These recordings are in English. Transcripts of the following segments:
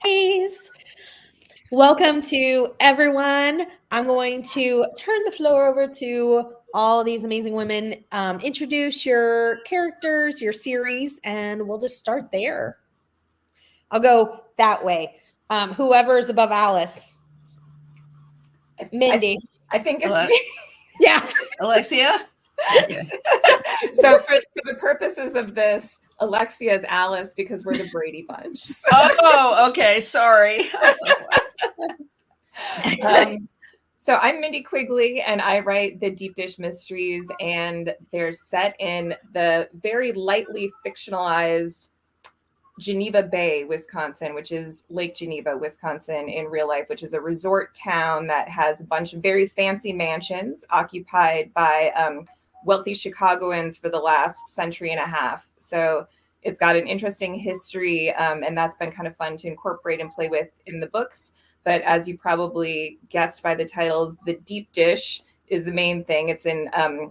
Guys, welcome to everyone. I'm going to turn the floor over to all these amazing women. Introduce your characters, your series, and we'll just start there. I'll go that way. Whoever is above Alice. Mindy. I think it's me. Yeah. Alexia? Okay. So for the purposes of this, Alexia is Alice because we're the Brady Bunch. So, Oh, okay. Sorry. so I'm Mindy Quigley, and I write the Deep Dish Mysteries, and they're set in the very lightly fictionalized Geneva Bay, Wisconsin, which is Lake Geneva, Wisconsin in real life, which is a resort town that has a bunch of very fancy mansions occupied by wealthy Chicagoans for the last century and a half. So it's got an interesting history, and that's been kind of fun to incorporate and play with in the books. But as you probably guessed by the titles, the deep dish is the main thing. It's in an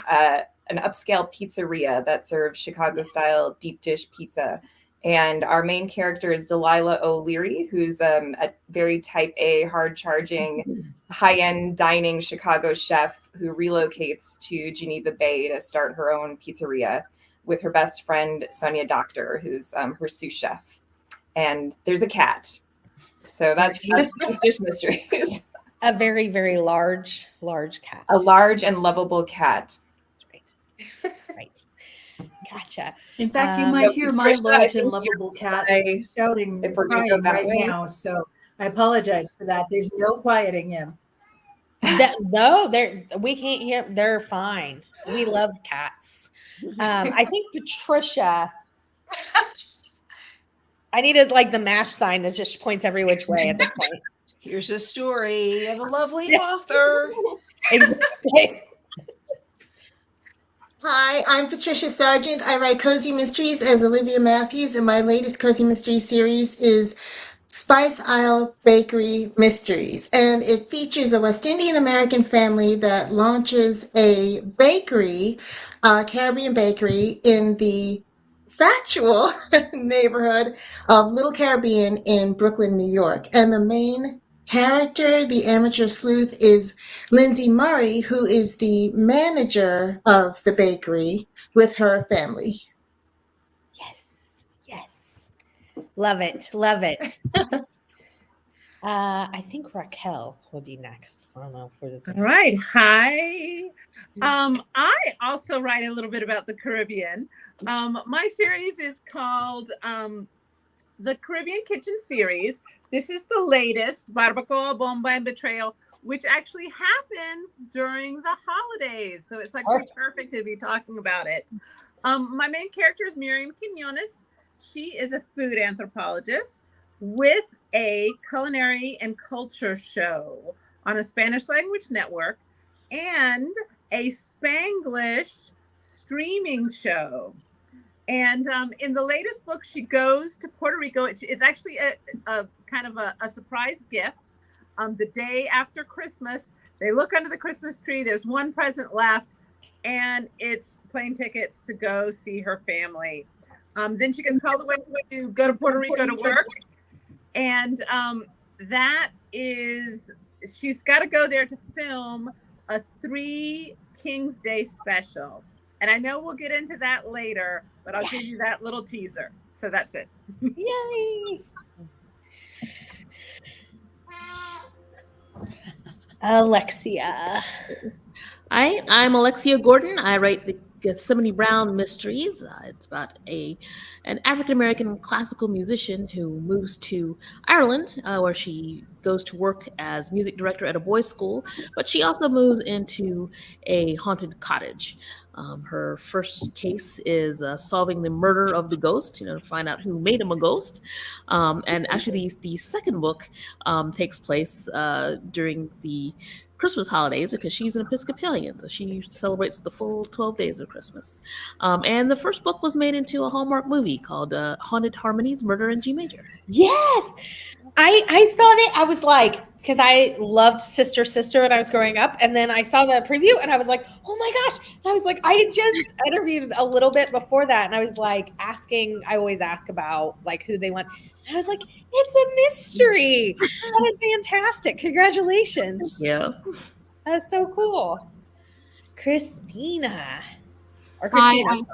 upscale pizzeria that serves Chicago-style deep dish pizza. And our main character is Delilah O'Leary, who's a very type A, hard-charging, high-end dining Chicago chef who relocates to Geneva Bay to start her own pizzeria with her best friend, Sonia Doctor, who's her sous chef. And there's a cat. So that's Dish Mysteries. A very, very large cat. A large and lovable cat. That's right. Right. Gotcha. In fact, you might hear my Trisha, large and lovable cat shouting if we're gonna go crying that right way. now. So I apologize for that. There's no quieting him. No, we can't hear. They're fine. We love cats. I think Patricia. I needed like the mash sign that just points every which way at this point. Here's a story of a lovely author. Exactly. Hi, I'm Patricia Sargent. I write Cozy Mysteries as Olivia Matthews, and my latest Cozy Mystery series is Spice Isle Bakery Mysteries. And it features a West Indian American family that launches a bakery, Caribbean bakery, in the factual neighborhood of Little Caribbean in Brooklyn, New York. And the main character, the amateur sleuth, is Lindsay Murray, who is the manager of the bakery with her family. Yes. Love it. Love it. I think Raquel will be next. I don't know for this. All right. Hi. I also write a little bit about the Caribbean. My series is called the Caribbean Kitchen Series. This is the latest, Barbacoa, Bomba, and Betrayal, which actually happens during the holidays. So it's actually perfect to be talking about it. My main character is Miriam Quinones. She is a food anthropologist with a culinary and culture show on a Spanish language network and a Spanglish streaming show. And in the latest book, she goes to Puerto Rico. It's actually a kind of a surprise gift. The day after Christmas, they look under the Christmas tree. There's one present left, and it's plane tickets to go see her family. Then she gets called away to go to Puerto Rico to work. And she's got to go there to film a 3 King's Day special. And I know we'll get into that later, but I'll give you that little teaser. So that's it. Yay. Alexia. Hi, I'm Alexia Gordon. I write the Gethsemane Brown Mysteries. It's about an African-American classical musician who moves to Ireland, where she goes to work as music director at a boys' school, but she also moves into a haunted cottage. Her first case is solving the murder of the ghost, to find out who made him a ghost. And actually, the second book takes place during the Christmas holidays because she's an Episcopalian, so she celebrates the full 12 days of Christmas. And the first book was made into a Hallmark movie called Haunted Harmonies, Murder in G Major. Yes. I saw it. I was like, because I loved Sister Sister when I was growing up. And then I saw the preview and I was like, oh my gosh. And I was like, I had just interviewed a little bit before that. And I was like asking, I always ask about like who they want. And I was like, it's a mystery. That is fantastic. Congratulations. Yeah. That's so cool. Christina. Or Hi, Christina.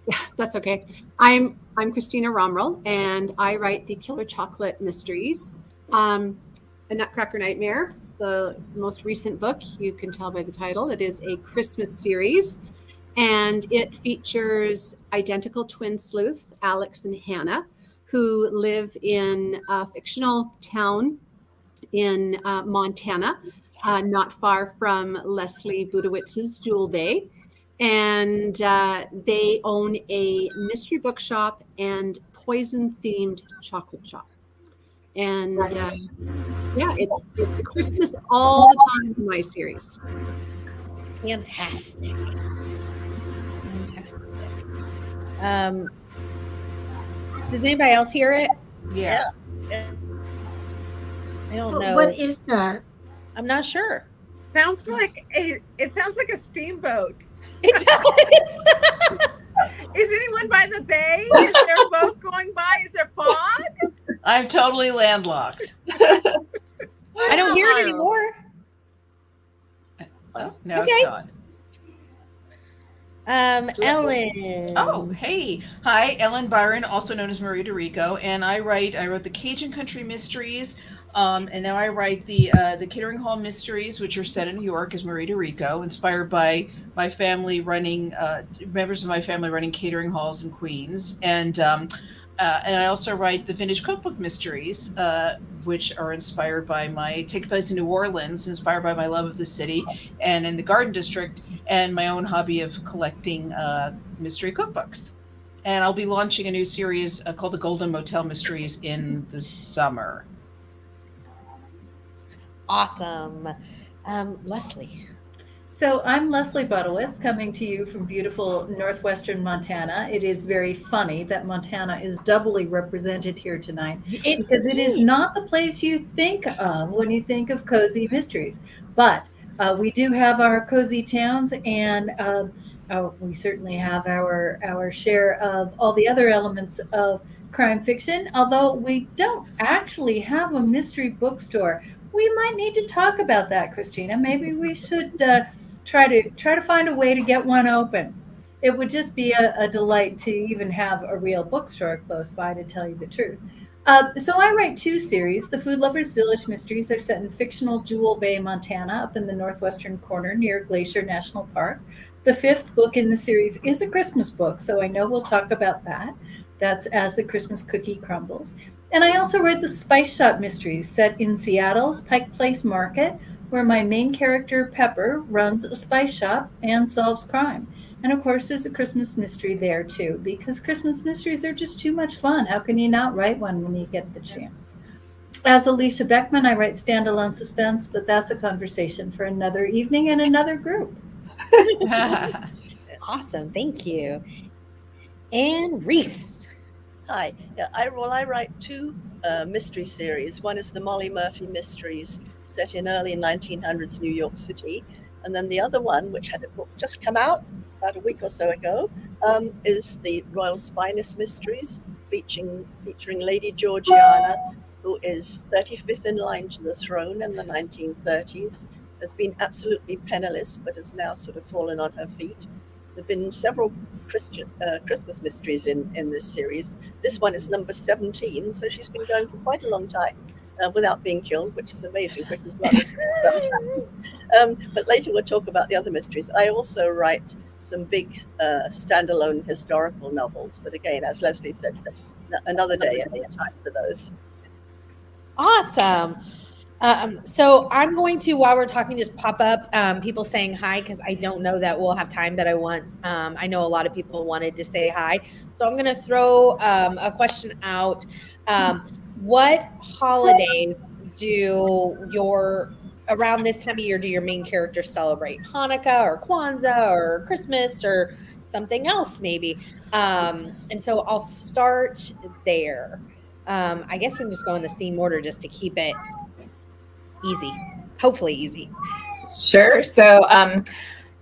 yeah, that's okay. I'm Christina Romrell, and I write the Killer Chocolate Mysteries. A Nutcracker Nightmare is the most recent book. You can tell by the title. It is a Christmas series, and it features identical twin sleuths, Alex and Hannah, who live in a fictional town in Montana, not far from Leslie Budowitz's Jewel Bay. And they own a mystery bookshop and poison-themed chocolate shop. And yeah, it's Christmas all the time in my series. Fantastic. Does anybody else hear it? Yeah. I don't know. What is that? I'm not sure. Sounds like it sounds like a steamboat. It does. Is anyone by the bay? Is there a boat going by? Is there fog? I'm totally landlocked. I don't hear it anymore. Oh, now Okay. it's gone. Ellen. Oh, hey. Hi, Ellen Byron, also known as Marie DeRico, and I wrote the Cajun Country Mysteries, and now I write the Catering Hall Mysteries, which are set in New York as Marie DeRico, inspired by my family running, members of my family running catering halls in Queens, and I also write the Vintage Cookbook Mysteries, which are inspired by take place in New Orleans, inspired by my love of the city and in the Garden District, and my own hobby of collecting mystery cookbooks. And I'll be launching a new series called the Golden Motel Mysteries in the summer. Awesome. Leslie. So I'm Leslie Budowitz, coming to you from beautiful northwestern Montana. It is very funny that Montana is doubly represented here tonight because it is not the place you think of when you think of cozy mysteries. But we do have our cozy towns, and we certainly have our share of all the other elements of crime fiction, although we don't actually have a mystery bookstore. We might need to talk about that, Christina. Maybe we should try to find a way to get one open. It would just be a delight to even have a real bookstore close by, to tell you the truth. So I write two series. The Food Lovers Village Mysteries are set in fictional Jewel Bay, Montana, up in the northwestern corner near Glacier National Park. The fifth book in the series is a Christmas book, so I know we'll talk about that. That's As the Christmas Cookie Crumbles. And I also write the Spice Shop Mysteries, set in Seattle's Pike Place Market, where my main character, Pepper, runs a spice shop and solves crime. And of course, there's a Christmas mystery there too, because Christmas mysteries are just too much fun. How can you not write one when you get the chance? As Alicia Beckman, I write standalone suspense, but that's a conversation for another evening and another group. Awesome. Thank you. And Reese. Hi. Yeah, I write two mystery series. One is the Molly Murphy Mysteries, set in early 1900s New York City. And then the other one, which had a book just come out about a week or so ago, is the Royal Spiness Mysteries, featuring Lady Georgiana, who is 35th in line to the throne in the 1930s, has been absolutely penniless, but has now sort of fallen on her feet. There have been several Christmas mysteries in this series. This one is number 17, so she's been going for quite a long time without being killed, which is amazing because but later we'll talk about the other mysteries. I also write some big standalone historical novels, but again, as Leslie said, another day, another time for those. Awesome. So I'm going to, while we're talking, just pop up people saying hi, because I don't know that we'll have time, but I know a lot of people wanted to say hi. So I'm going to throw a question out. What holidays around this time of year do your main characters celebrate? Hanukkah or Kwanzaa or Christmas or something else maybe? And so I'll start there. I guess we can just go in the theme order just to keep it Easy. Hopefully easy. Sure. So,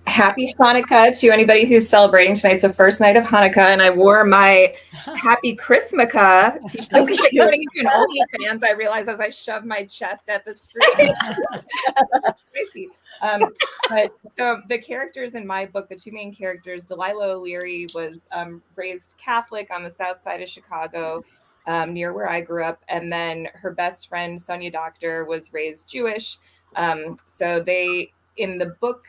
happy Hanukkah to anybody who's celebrating. Tonight's the first night of Hanukkah, and I wore my Happy Christmaka t-shirt. This is like turning into an OnlyFans, I realized as I shoved my chest at the screen. Crazy. But so the characters in my book, the two main characters, Delilah O'Leary was raised Catholic on the south side of Chicago, near where I grew up. And then her best friend, Sonia Doctor, was raised Jewish. So they, in the book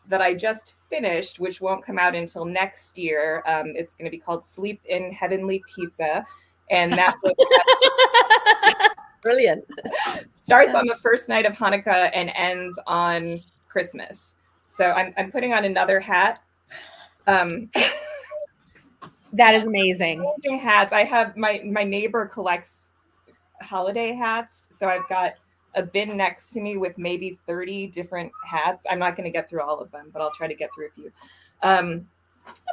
that I just finished, which won't come out until next year, it's going to be called Sleep in Heavenly Pizza. And that book Brilliant. starts on the first night of Hanukkah and ends on Christmas. So I'm putting on another hat. That is amazing. Hats. I have my neighbor collects holiday hats, so I've got a bin next to me with maybe 30 different hats. I'm not going to get through all of them, but I'll try to get through a few.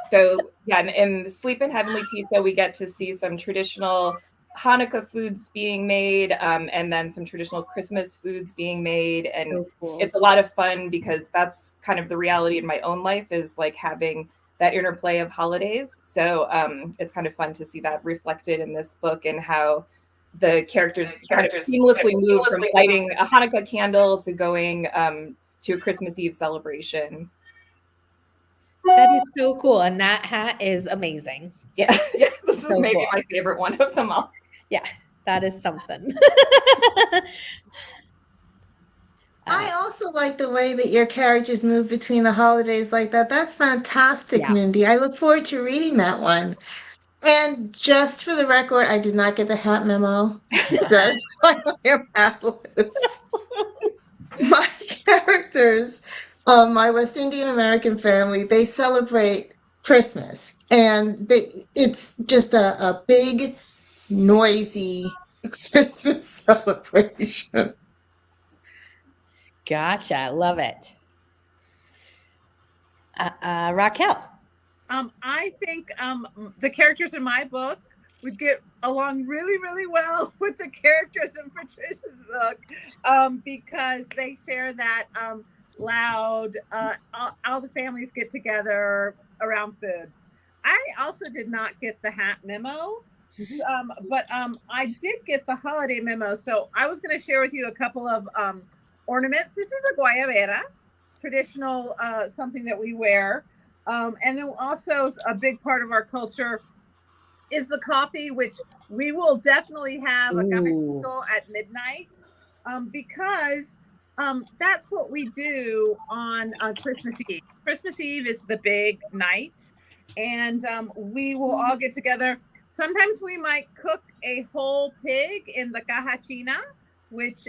So yeah, in the Sleep in Heavenly Pizza, we get to see some traditional Hanukkah foods being made, and then some traditional Christmas foods being made. And So cool. it's a lot of fun because that's kind of the reality in my own life, is like having that interplay of holidays. So it's kind of fun to see that reflected in this book, and how the characters kind of seamlessly move from lighting a Hanukkah candle to going to a Christmas Eve celebration. That is so cool. And that hat is amazing. Yeah, this is So maybe cool. my favorite one of them all. Yeah, that is something. I also like the way that your characters move between the holidays like that. That's fantastic, Yeah. Mindy. I look forward to reading that one. And just for the record, I did not get the hat memo. That's why I am hatless. My characters, my West Indian American family, they celebrate Christmas. And it's just a big, noisy Christmas celebration. Gotcha. Love it. Raquel. I think the characters in my book would get along really, really well with the characters in Patricia's book, because they share that loud, all the families get together around food. I also did not get the hat memo, but I did get the holiday memo. So I was going to share with you a couple of ornaments. This is a guayabera, traditional, something that we wear. And then also a big part of our culture is the coffee, which we will definitely have a cafecito at midnight, because that's what we do on Christmas Eve. Christmas Eve is the big night, and we will all get together. Sometimes we might cook a whole pig in the cajachina, which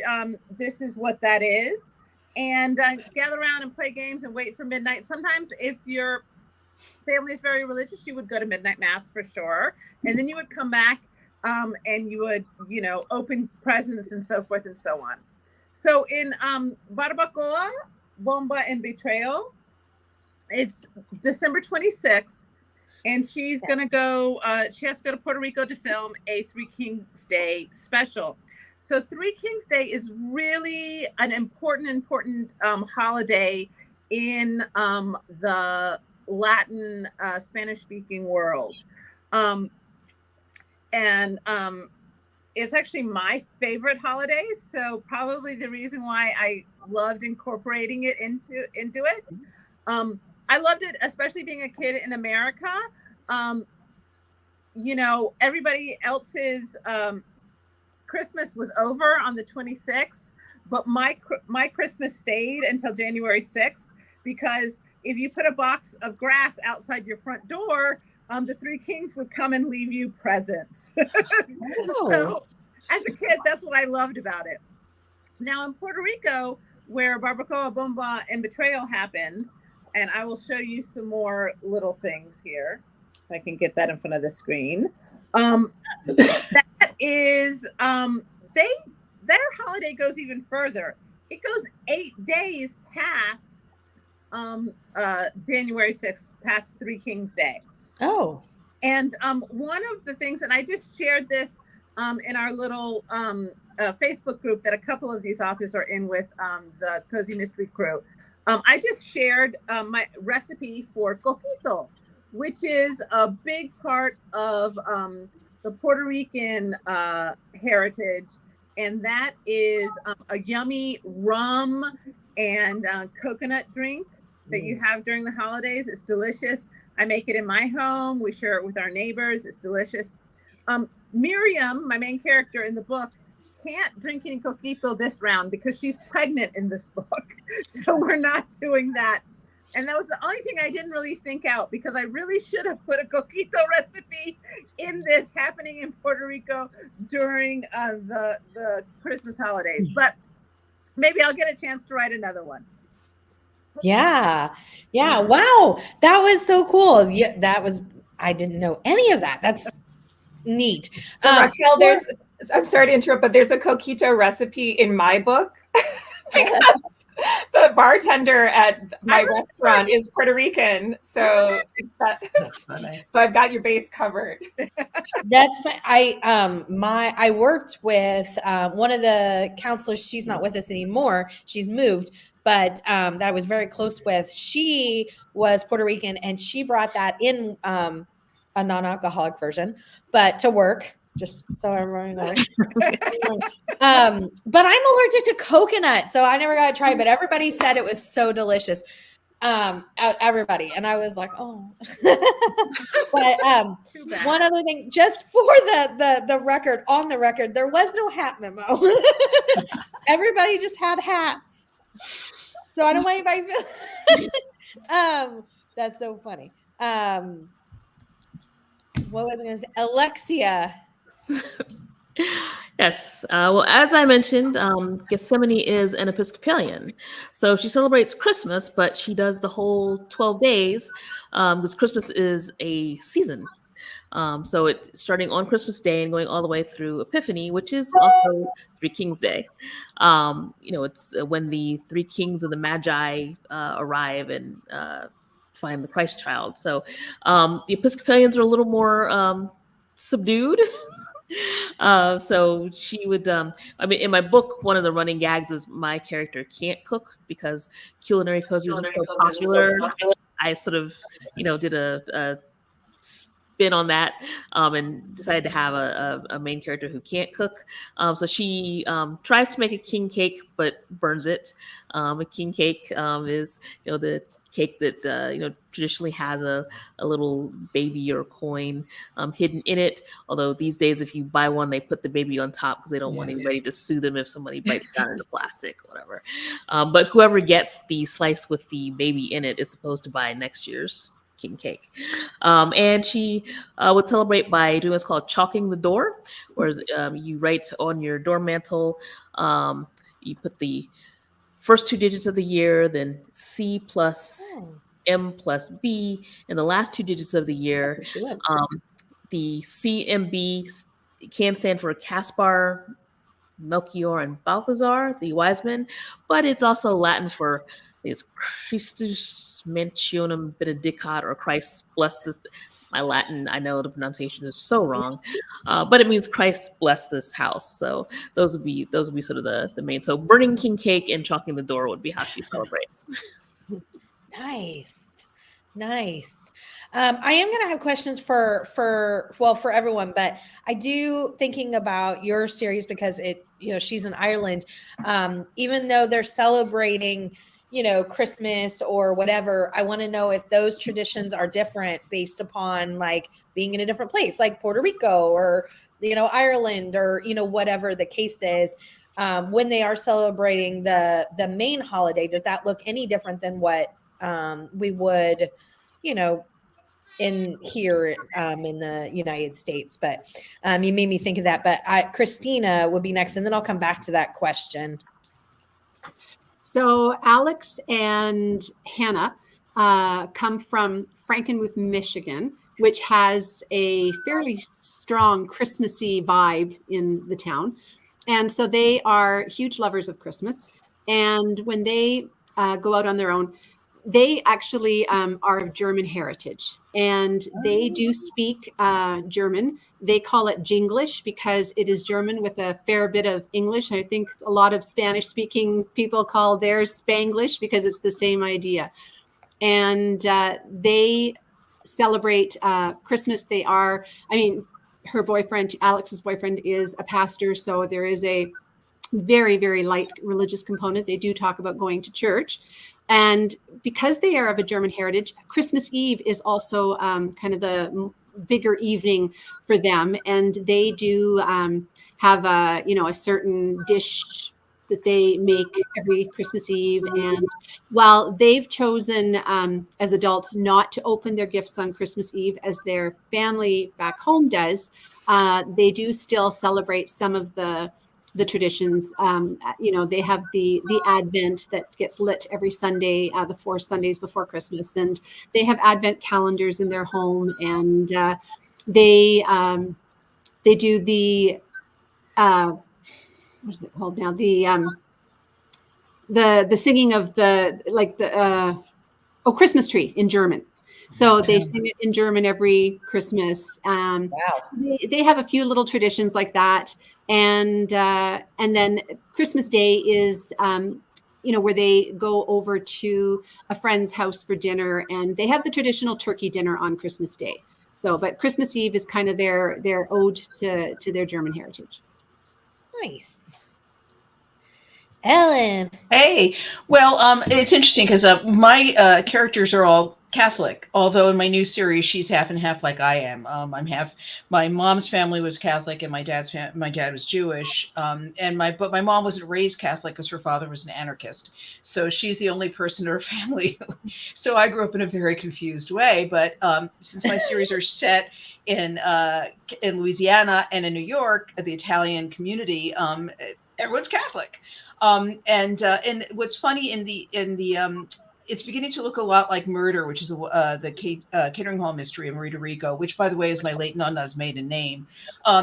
this is what that is, and gather around and play games and wait for midnight. Sometimes if your family is very religious, you would go to midnight mass for sure, and then you would come back and you would, open presents and so forth and so on. So in Barbacoa, Bomba, and Betrayal, it's December 26th, and she's gonna go. She has to go to Puerto Rico to film a Three Kings Day special. So Three Kings Day is really an important holiday in the Latin Spanish-speaking world, and it's actually my favorite holiday. So probably the reason why I loved incorporating it into it. I loved it, especially being a kid in America. Everybody else's Christmas was over on the 26th, but my Christmas stayed until January 6th, because if you put a box of grass outside your front door, the Three Kings would come and leave you presents. So, as a kid, that's what I loved about it. Now in Puerto Rico, where Barbacoa, Bomba, and Betrayal happens, and I will show you some more little things here. If I can get that in front of the screen. That is, their holiday goes even further. It goes 8 days past January 6th, past Three Kings Day. Oh. And one of the things, and I just shared this in our little Facebook group that a couple of these authors are in with the Cozy Mystery crew. I just shared my recipe for coquito, which is a big part of the Puerto Rican heritage. And that is a yummy rum and coconut drink that you have during the holidays. It's delicious. I make it in my home. We share it with our neighbors. It's delicious. Miriam, my main character in the book, can't drink any coquito this round because she's pregnant in this book. So we're not doing that. And that was the only thing I didn't really think out, because I really should have put a coquito recipe in this happening in Puerto Rico during the Christmas holidays. But maybe I'll get a chance to write another one. Yeah. Wow. That was so cool. Yeah, I didn't know any of that. That's neat. So Raquel, I'm sorry to interrupt, but there's a coquito recipe in my book because the bartender at my restaurant is Puerto Rican. So That's funny. so I've got your base covered. That's fine. I worked with one of the counselors. She's not with us anymore. She's moved, but that I was very close with. She was Puerto Rican, and she brought that in a non-alcoholic version, but to work. Just so everyone knows. But I'm allergic to coconut, so I never got to try it. But everybody said it was so delicious. Everybody, and I was like, oh. But one other thing, just for the record, on the record, there was no hat memo. Everybody just had hats, so I don't want anybody. That's so funny. What was I going to say, Alexia? Yes. Well, as I mentioned, Gethsemane is an Episcopalian. So she celebrates Christmas, but she does the whole 12 days because Christmas is a season. So it's starting on Christmas Day and going all the way through Epiphany, which is also Three Kings Day. It's when the three kings of the Magi arrive and find the Christ child. So the Episcopalians are a little more subdued. So she would, in my book, one of the running gags is my character can't cook because culinary cozies are so popular. I sort of, did a spin on that and decided to have a main character who can't cook. So she tries to make a king cake, but burns it. A king cake is, the cake that traditionally has a little baby or coin hidden in it. Although these days, if you buy one, they put the baby on top because they don't want anybody to sue them if somebody bites down into plastic or whatever. But whoever gets the slice with the baby in it is supposed to buy next year's king cake. And she would celebrate by doing what's called chalking the door, whereas you write on your door mantle, you put the first two digits of the year, then C plus M plus B, and the last two digits of the year. The C and B can stand for Caspar, Melchior, and Balthazar, the wise men, but it's also Latin for Christus Mansionum Benedicat, or Christ bless this. My Latin, I know the pronunciation is so wrong, but it means Christ bless this house. So those would be sort of the main. So burning king cake and chalking the door would be how she celebrates. Nice. I am going to have questions for everyone, but I do, thinking about your series, because she's in Ireland, even though they're celebrating Christmas or whatever, I want to know if those traditions are different based upon like being in a different place, like Puerto Rico or, Ireland or, whatever the case is. When they are celebrating the main holiday, does that look any different than what we would, in here in the United States? But you made me think of that. But Christina would be next, and then I'll come back to that question. So Alex and Hannah come from Frankenmuth, Michigan, which has a fairly strong Christmassy vibe in the town. And so they are huge lovers of Christmas. And when they go out on their own, they actually are of German heritage, and they do speak German. They call it Jinglish because it is German with a fair bit of English. I think a lot of Spanish-speaking people call theirs Spanglish because it's the same idea. And they celebrate Christmas. Her boyfriend, Alex's boyfriend, is a pastor, so there is a very, very light religious component. They do talk about going to church. And because they are of a German heritage, Christmas Eve is also kind of the bigger evening for them. And they do have a certain dish that they make every Christmas Eve. And while they've chosen as adults not to open their gifts on Christmas Eve as their family back home does, they do still celebrate some of the traditions. They have the Advent that gets lit every Sunday, the 4 Sundays before Christmas, and they have Advent calendars in their home, and they do the what is it called now? The singing of the Christmas tree in German. So they sing it in German every Christmas. Wow. They have a few little traditions like that. And then Christmas Day is, where they go over to a friend's house for dinner, and they have the traditional turkey dinner on Christmas Day. So, but Christmas Eve is kind of their ode to their German heritage. Nice. Ellen. Hey, well, it's interesting because my characters are all Catholic, although in my new series she's half and half like I am. I'm half. My mom's family was Catholic, and my dad was Jewish. But my mom wasn't raised Catholic because her father was an anarchist. So she's the only person in her family. So I grew up in a very confused way. But since my series are set in Louisiana and in New York, the Italian community, everyone's Catholic. And what's funny in the it's beginning to look a lot like Murder, which is the Catering Hall mystery of Marie DeRico, which, by the way, is my late nonna's maiden name.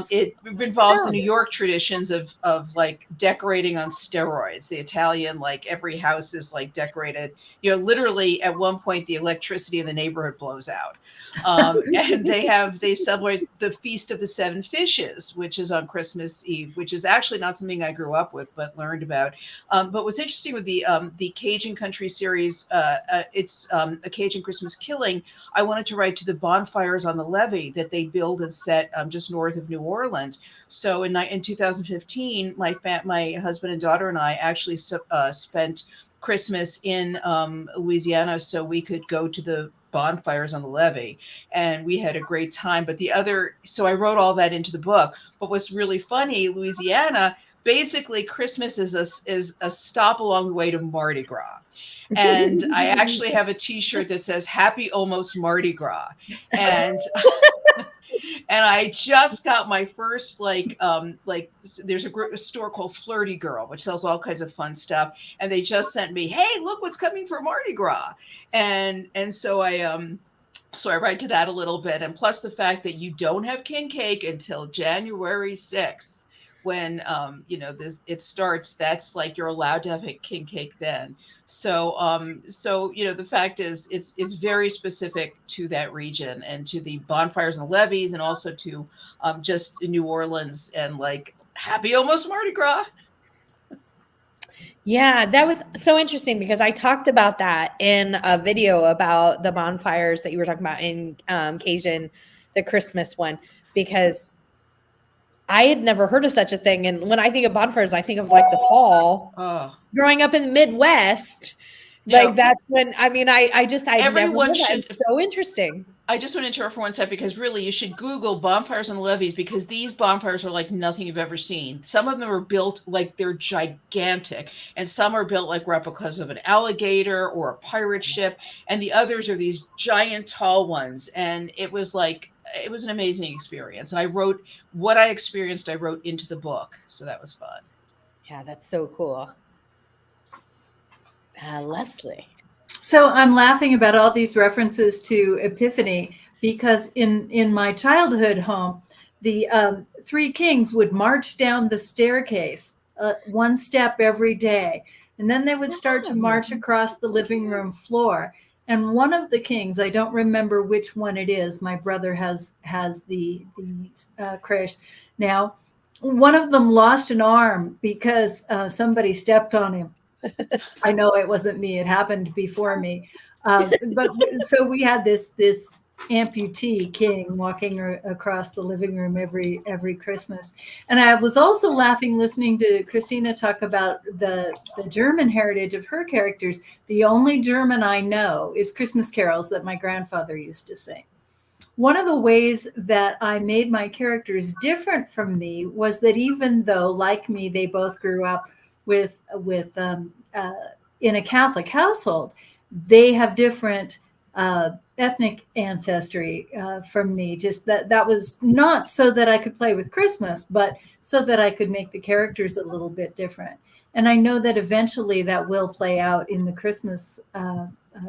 It involves the New York traditions of like decorating on steroids. The Italian, like every house is like decorated. Literally at one point the electricity in the neighborhood blows out, and they celebrate the Feast of the Seven Fishes, which is on Christmas Eve, which is actually not something I grew up with but learned about. But what's interesting with the Cajun Country series. It's a Cajun Christmas Killing. I wanted to write to the bonfires on the levee that they build and set just north of New Orleans. So in 2015, my husband and daughter and I actually spent Christmas in Louisiana so we could go to the bonfires on the levee, and we had a great time. But so I wrote all that into the book. But what's really funny, Louisiana, basically Christmas is a stop along the way to Mardi Gras. And I actually have a T-shirt that says "Happy Almost Mardi Gras," and and I just got my first there's a store called Flirty Girl, which sells all kinds of fun stuff, and they just sent me, "Hey, look what's coming for Mardi Gras," and so I write to that a little bit, and plus the fact that you don't have king cake until January 6th. When it starts, that's like you're allowed to have a king cake then. So the fact is it's very specific to that region and to the bonfires and the levees, and also to just New Orleans and like happy almost Mardi Gras. Yeah, that was so interesting because I talked about that in a video about the bonfires that you were talking about in Cajun, the Christmas one, because I had never heard of such a thing. And when I think of bonfires, I think of like the fall. Oh. Growing up in the Midwest, that's when, I everyone should. It's so interesting. I just want to interrupt for one sec because really you should Google bonfires on the levees, because these bonfires are like nothing you've ever seen. Some of them are built like they're gigantic, and some are built like replicas of an alligator or a pirate ship, and the others are these giant tall ones. And it was an amazing experience. And I wrote what I experienced, I wrote into the book. So that was fun. Yeah, that's so cool. Leslie. So I'm laughing about all these references to Epiphany because in my childhood home, the 3 kings would march down the staircase 1 step every day. And then they would start to march across the living room floor. And one of the kings, I don't remember which one it is. My brother has the crash now. One of them lost an arm because somebody stepped on him. I know it wasn't me; it happened before me. But so we had this amputee king walking across the living room every Christmas. And I was also laughing listening to Christina talk about the German heritage of her characters. The only German I know is Christmas carols that my grandfather used to sing. One of the ways that I made my characters different from me was that even though, like me, they both grew up with in a Catholic household, they have different ethnic ancestry from me. Just that was not so that I could play with Christmas, but so that I could make the characters a little bit different. And I know that eventually that will play out in the Christmas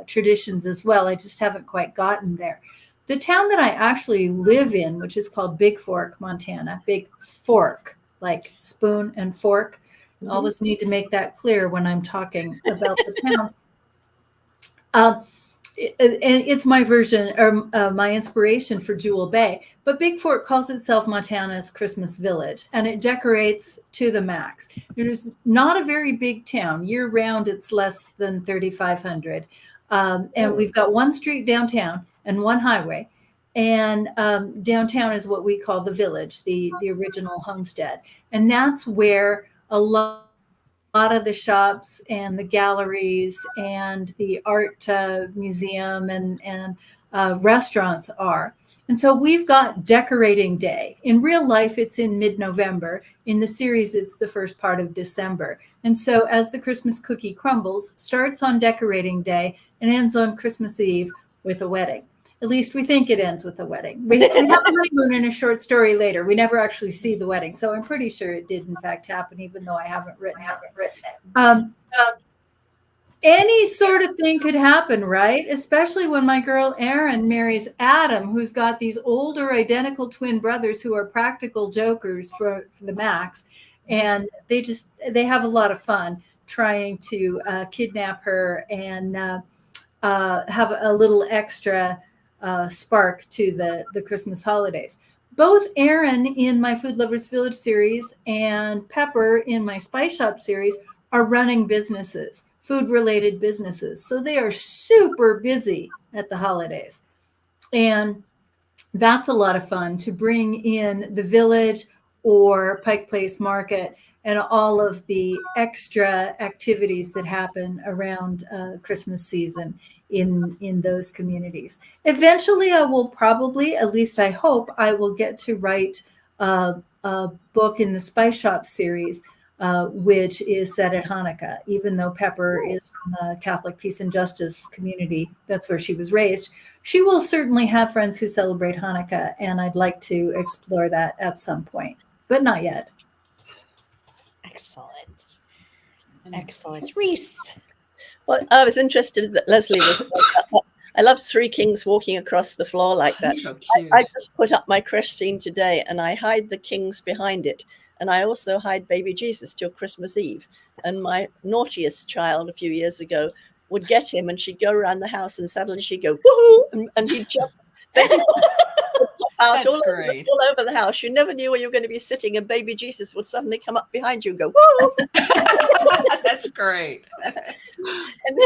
traditions as well. I just haven't quite gotten there. The town that I actually live in, which is called Big Fork, Montana, Big Fork, like spoon and fork. Mm-hmm. Always need to make that clear when I'm talking about the town. It's my version or my inspiration for Jewel Bay. But Big Fork calls itself Montana's Christmas Village, and it decorates to the max. It is not a very big town. Year round, it's less than 3,500. And we've got one street downtown and one highway. And downtown is what we call the village, the original homestead. And that's where a lot of the shops and the galleries and the art museum and restaurants are. And so we've got decorating day. In real life, it's in mid-November. In the series, it's the first part of December. And so as the Christmas cookie crumbles, starts on decorating day and ends on Christmas Eve with a wedding. At least we think it ends with a wedding. We have a honeymoon in a short story later. We never actually see the wedding. So I'm pretty sure it did, in fact, happen, even though I haven't written it. Any sort of thing could happen, right? Especially when my girl Erin marries Adam, who's got these older identical twin brothers who are practical jokers for the max. And they have a lot of fun trying to kidnap her and have a little extra spark to the Christmas holidays. Both Erin in my Food Lovers Village series and Pepper in my Spice Shop series are running businesses, food-related businesses. So they are super busy at the holidays. And that's a lot of fun to bring in the village or Pike Place Market and all of the extra activities that happen around Christmas season in those communities. Eventually, I will probably, at least I hope, I will get to write a book in the Spice Shop series, which is set at Hanukkah. Even though Pepper is from the Catholic Peace and Justice community, that's where she was raised, she will certainly have friends who celebrate Hanukkah, and I'd like to explore that at some point, but not yet. Excellent. Excellent. Reese. Well, I was interested that Leslie was. I love three kings walking across the floor like that. That's so cute. I just put up my creche scene today, and I hide the kings behind it, and I also hide baby Jesus till Christmas Eve. And my naughtiest child a few years ago would get him, and she'd go around the house, and suddenly she'd go woohoo, and he'd jump. Out all over the house. You never knew where you were going to be sitting, and baby Jesus would suddenly come up behind you and go, woo! That's great. And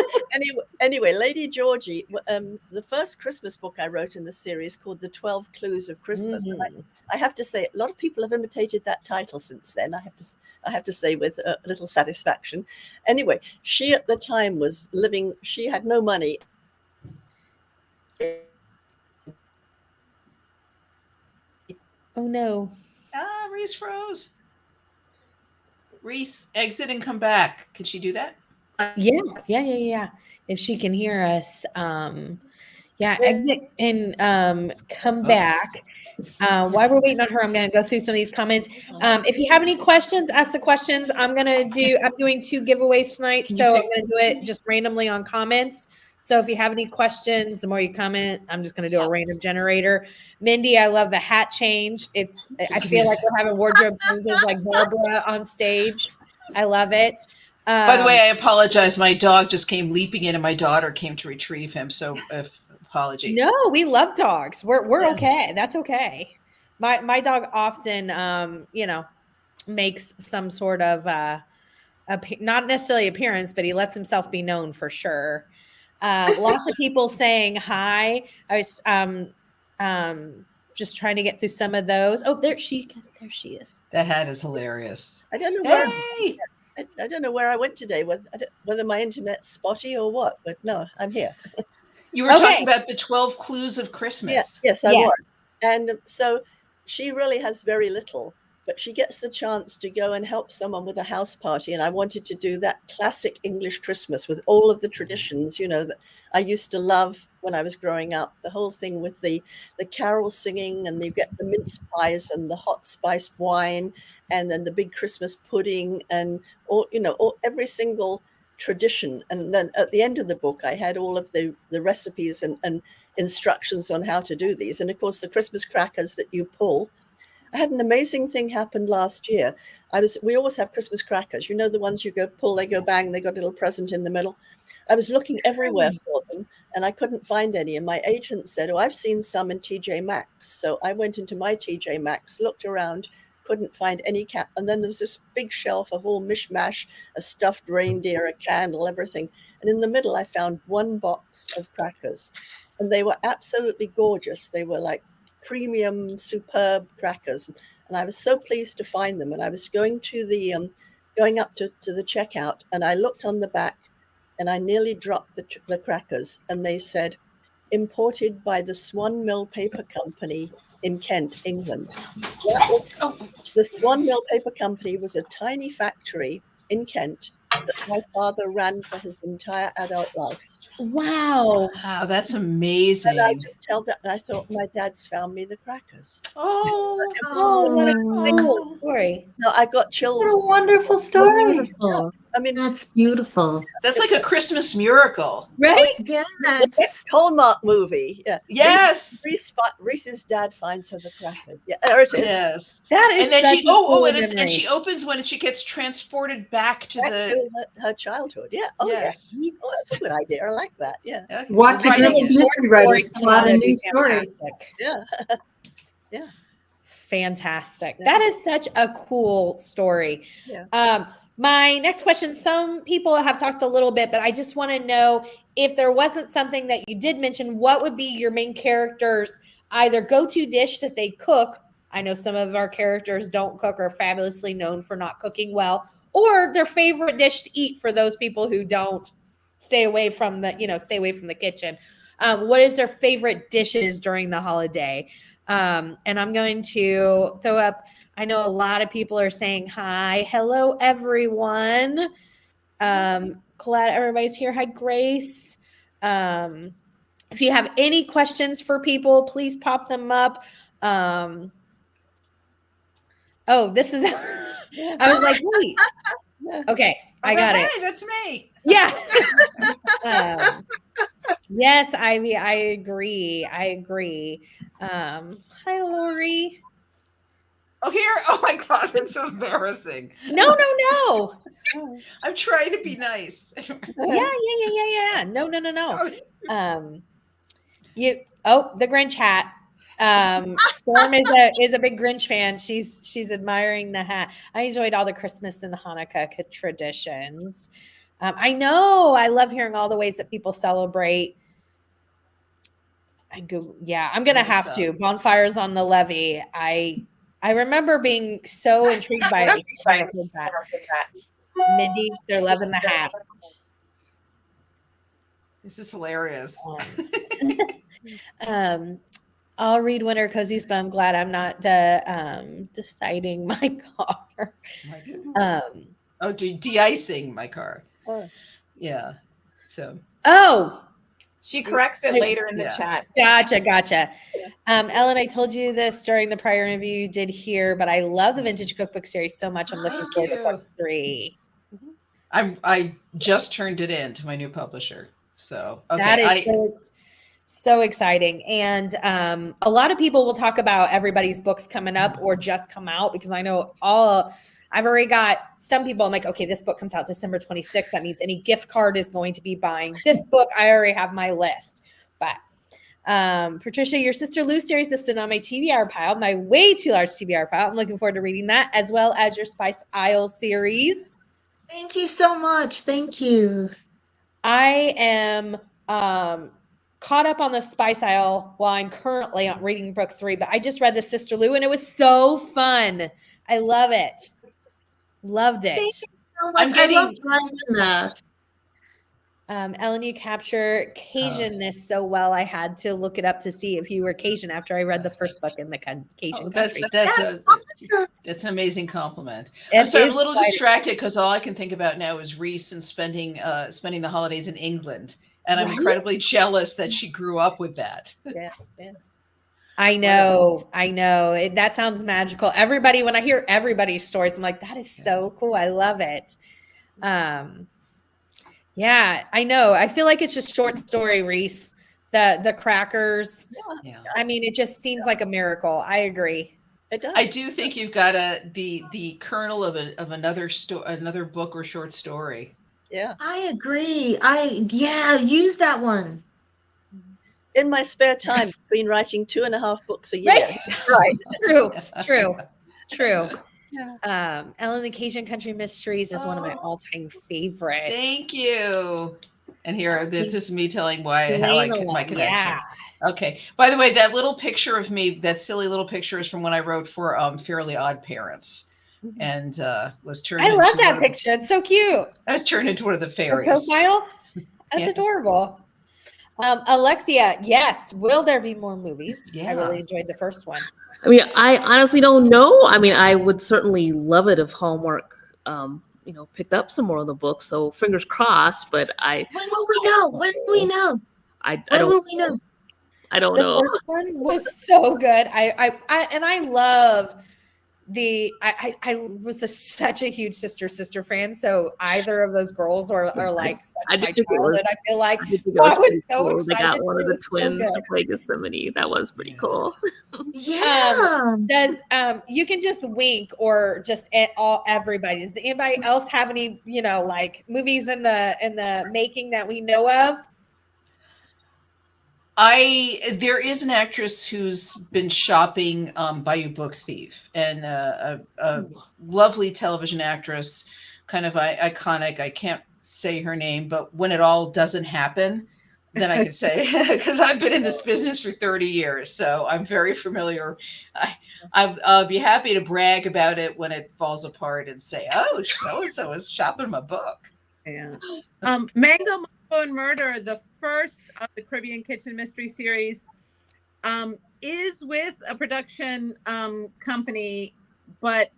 anyway, Lady Georgie, the first Christmas book I wrote in the series called The 12 Clues of Christmas. Mm-hmm. And I have to say, a lot of people have imitated that title since then. I have to say with a little satisfaction. Anyway, she at the time was living, she had no money. Oh no. Reese froze. Reese, exit and come back. Could she do that? Yeah. If she can hear us. Exit and come back. While we're waiting on her, I'm going to go through some of these comments. If you have any questions, ask the questions. I'm doing 2 giveaways tonight, so I'm going to do it just randomly on comments. So if you have any questions, the more you comment, I'm just going to do a random generator. Mindy, I love the hat change. I feel like we're having wardrobe changes like Barbara on stage. I love it. By the way, I apologize. My dog just came leaping in, and my daughter came to retrieve him. So, apologies. No, we love dogs. We're Yeah. okay. That's okay. My dog often, makes some sort of not necessarily appearance, but he lets himself be known for sure. Lots of people saying hi. I was just trying to get through some of those. Oh, there she is. That hat is hilarious. I don't know where Hey! I don't know where I went today, whether my internet's spotty or what, but no, I'm here. You were Okay. talking about the 12 clues of Christmas. Yes, I Yes. was. And so she really has very little, but she gets the chance to go and help someone with a house party. And I wanted to do that classic English Christmas with all of the traditions, that I used to love when I was growing up. The whole thing with the carol singing, and you get the mince pies and the hot spiced wine, and then the big Christmas pudding, and every single tradition. And then at the end of the book, I had all of the recipes and instructions on how to do these. And of course, the Christmas crackers that you pull. I had an amazing thing happen last year. We always have Christmas crackers. You know, the ones you go pull, they go bang, they got a little present in the middle. I was looking everywhere for them and I couldn't find any. And my agent said, "Oh, I've seen some in TJ Maxx." So I went into my TJ Maxx, looked around, couldn't find any and then there was this big shelf of all mishmash, a stuffed reindeer, a candle, everything. And in the middle, I found one box of crackers, and they were absolutely gorgeous. They were like premium, superb crackers. And I was so pleased to find them. And I was going to going up to the checkout, and I looked on the back, and I nearly dropped the crackers. And they said, "Imported by the Swan Mill Paper Company in Kent, England." The Swan Mill Paper Company was a tiny factory in Kent that my father ran for his entire adult life. Wow. Wow, that's amazing. And I just held that, and I thought, my dad's found me the crackers. Oh, What a cool story. No, I got chills. What a wonderful story. Beautiful. I mean, That's beautiful. that's like a Christmas miracle. Right? Yes. the Hallmark movie. Yeah. Yes. Reese's dad finds her the crackers. Yeah, there it is. Yes. That is And then such she a cool and memory. she opens when she gets transported back to Back the to her childhood. Yeah. Oh, yes. yeah. Oh, that's a good idea. I like that. Yeah. Okay. Watch a Writing group of is- mystery writers plot a That'd new be story. fantastic. Yeah. Fantastic. That is such a cool story. Yeah. My next question, some people have talked a little bit, but I just want to know, if there wasn't something that you did mention, what would be your main character's either go-to dish that they cook? I know some of our characters don't cook or are fabulously known for not cooking well, or their favorite dish to eat for those people who don't stay away from the kitchen. What is their favorite dishes during the holiday? And I'm going to throw up, I know a lot of people are saying hi. Hello, everyone. Glad everybody's here. Hi, Grace. If you have any questions for people, please pop them up. This is, I was like, wait. Okay, I got it. Hey, that's me. Yeah. Yes, Ivy, I agree. Hi, Lori. Oh, here. Oh my God, it's so embarrassing. No. I'm trying to be nice. Yeah. No. The Grinch hat. Storm is a big Grinch fan. She's admiring the hat. I enjoyed all the Christmas and Hanukkah traditions. I know. I love hearing all the ways that people celebrate. I'm gonna have to bonfires on the levee. I remember being so intrigued by it. Mindy, they're loving the hats. This is hilarious. I'll read Winter Cozies, but I'm glad I'm not deciding my car. De-icing my car. Oh. Yeah. So. Oh, She corrects it later in the chat. Gotcha. Ellen, I told you this during the prior interview you did here, but I love the Vintage Cookbook series so much. I'm looking forward to book 3. I just turned it in to my new publisher. So That is so exciting. And a lot of people will talk about everybody's books coming up or just come out, because I know I've already got some people. I'm like, okay, this book comes out December 26th. That means any gift card is going to be buying this book. I already have my list. But Patricia, your Sister Lou series is sitting on my TBR pile, my way too large TBR pile. I'm looking forward to reading that, as well as your Spice Isle series. Thank you so much. Thank you. I am caught up on the Spice Isle while I'm currently reading book 3, but I just read the Sister Lou and it was so fun. I love it. Loved it. Thank you so much. I loved writing that. Ellen, you capture Cajunness so well. I had to look it up to see if you were Cajun after I read the first book in the Cajun country. That's an amazing compliment. I'm sorry, I'm a little distracted because all I can think about now is Reese and spending the holidays in England, and I'm incredibly jealous that she grew up with that. Yeah. I know. That sounds magical. Everybody, when I hear everybody's stories, I'm like, that is so cool. I love it. Yeah, I know. I feel like it's just short story, Reese. The crackers. Yeah. I mean, it just seems like a miracle. I agree. It does. I do think you've got the kernel of another book or short story. Yeah. I agree. Use that one. In my spare time, I've been writing 2.5 books a year. Right. True. Yeah. Ellen, the Cajun Country Mysteries is one of my all-time favorites. Thank you. And here, this is me telling how I my connection. Yeah. Okay. By the way, that little picture of me, that silly little picture, is from when I wrote for Fairly Odd Parents, and was turned. I love that picture. It's so cute. I was turned into one of the fairies. Profile. That's Yes. adorable. Alexia, yes. Will there be more movies? Yeah. I really enjoyed the first one. I mean, I honestly don't know. I mean, I would certainly love it if Hallmark, picked up some more of the books. So fingers crossed. But When will we know? When will we know? I When will don't. we know? I don't The know. first one was so good. I love I was such a huge sister fan. So either of those girls are like such I my did think it childhood. I feel like I did think I it was pretty so cool. They excited. got one It of the was so twins to good. play Gethsemane. That was pretty cool. Yeah. Does you can just wink or just everybody? Does anybody else have any like movies in the making that we know of? There is an actress who's been shopping Bayou Book Thief, and a lovely television actress, kind of iconic. I can't say her name, but when it all doesn't happen, then I can say, because I've been in this business for 30 years, so I'm very familiar. I'll be happy to brag about it when it falls apart and say, oh, so-and-so is shopping my book. Yeah. Mango, Mambo, and Murder, the first of the Caribbean Kitchen Mystery series, is with a production company, but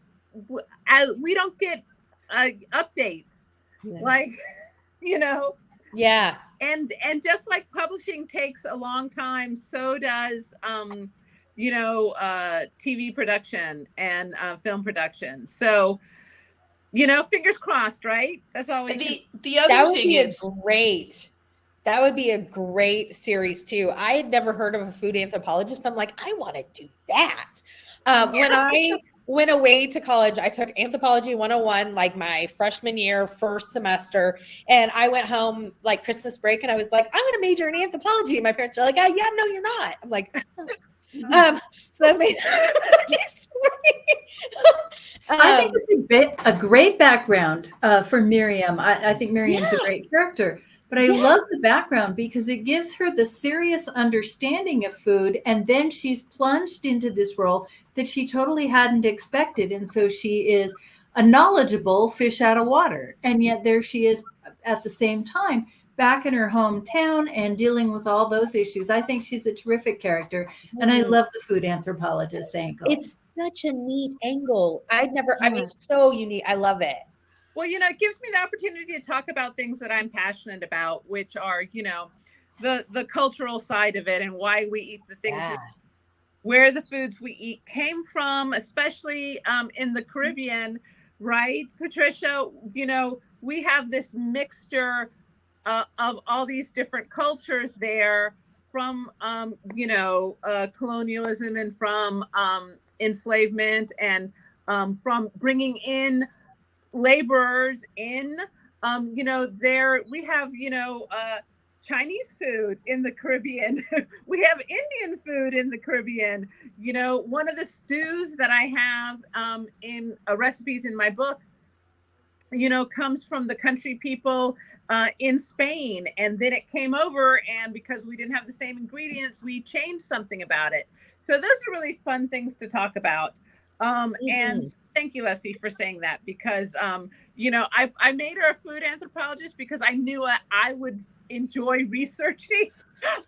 as we don't get updates, like Yeah. and just like publishing takes a long time, so does TV production and film production. So fingers crossed, right? That's all we can. The other thing is that would be a great series too. I had never heard of a food anthropologist. I'm like, I want to do that. When I went away to college, I took Anthropology 101, like my freshman year, first semester. And I went home like Christmas break and I was like, I'm going to major in anthropology. And my parents are like, oh, yeah, no, you're not. I'm like, so that's my story. I think it's a great background for Miriam. I think Miriam's a great character, but I love the background because it gives her the serious understanding of food, and then she's plunged into this role that she totally hadn't expected, and so she is a knowledgeable fish out of water, and yet there she is at the same time back in her hometown and dealing with all those issues. I think she's a terrific character, and I love the food anthropologist angle. It's such a neat angle. I mean, so unique. I love it. Well, it gives me the opportunity to talk about things that I'm passionate about, which are, the cultural side of it and why we eat the things, where the foods we eat came from, especially in the Caribbean, right, Patricia? We have this mixture of all these different cultures there from, colonialism and from enslavement and from bringing in laborers in. There we have, Chinese food in the Caribbean. We have Indian food in the Caribbean. One of the stews that I have in recipes in my book, comes from the country people in Spain. And then it came over, and because we didn't have the same ingredients, we changed something about it. So those are really fun things to talk about. And thank you, Leslie, for saying that, because, I made her a food anthropologist because I knew I would enjoy researching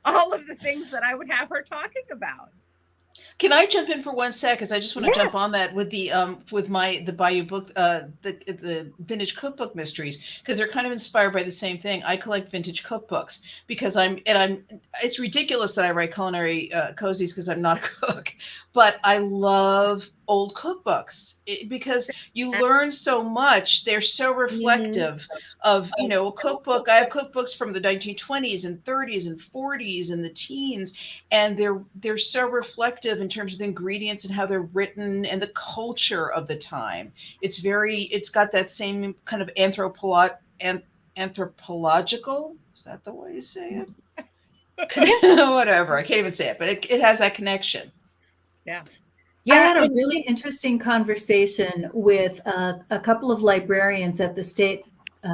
all of the things that I would have her talking about. Can I jump in for 1 sec? Because I just want to jump on that with the Bayou book, the vintage cookbook mysteries, because they're kind of inspired by the same thing. I collect vintage cookbooks because it's ridiculous that I write culinary cozies because I'm not a cook, but I love old cookbooks because you learn so much. They're so reflective of, a cookbook. I have cookbooks from the 1920s and 30s and 40s and the teens, and they're so reflective in terms of the ingredients and how they're written and the culture of the time. It's got that same kind of anthropological, is that the way you say it? Whatever, I can't even say it, but it has that connection. Yeah. I had a really interesting conversation with a couple of librarians at the State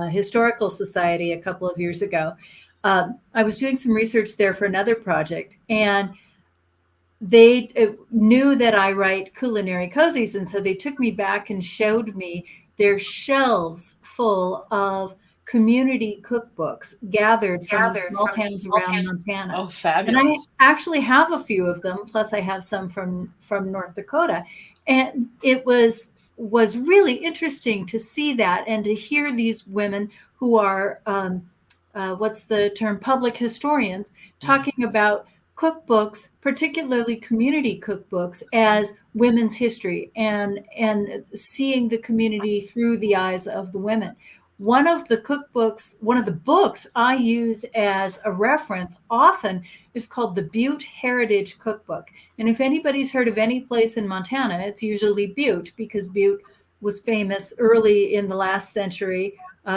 Historical Society a couple of years ago. I was doing some research there for another project, and they knew that I write culinary cozies, and so they took me back and showed me their shelves full of community cookbooks gathered from the small towns around Montana. Oh, fabulous. And I actually have a few of them, plus I have some from North Dakota. And it was really interesting to see that and to hear these women who are, what's the term, public historians, talking about cookbooks, particularly community cookbooks, as women's history and seeing the community through the eyes of the women. One of the books I use as a reference often is called the Butte Heritage Cookbook. And if anybody's heard of any place in Montana, it's usually Butte, because Butte was famous early in the last century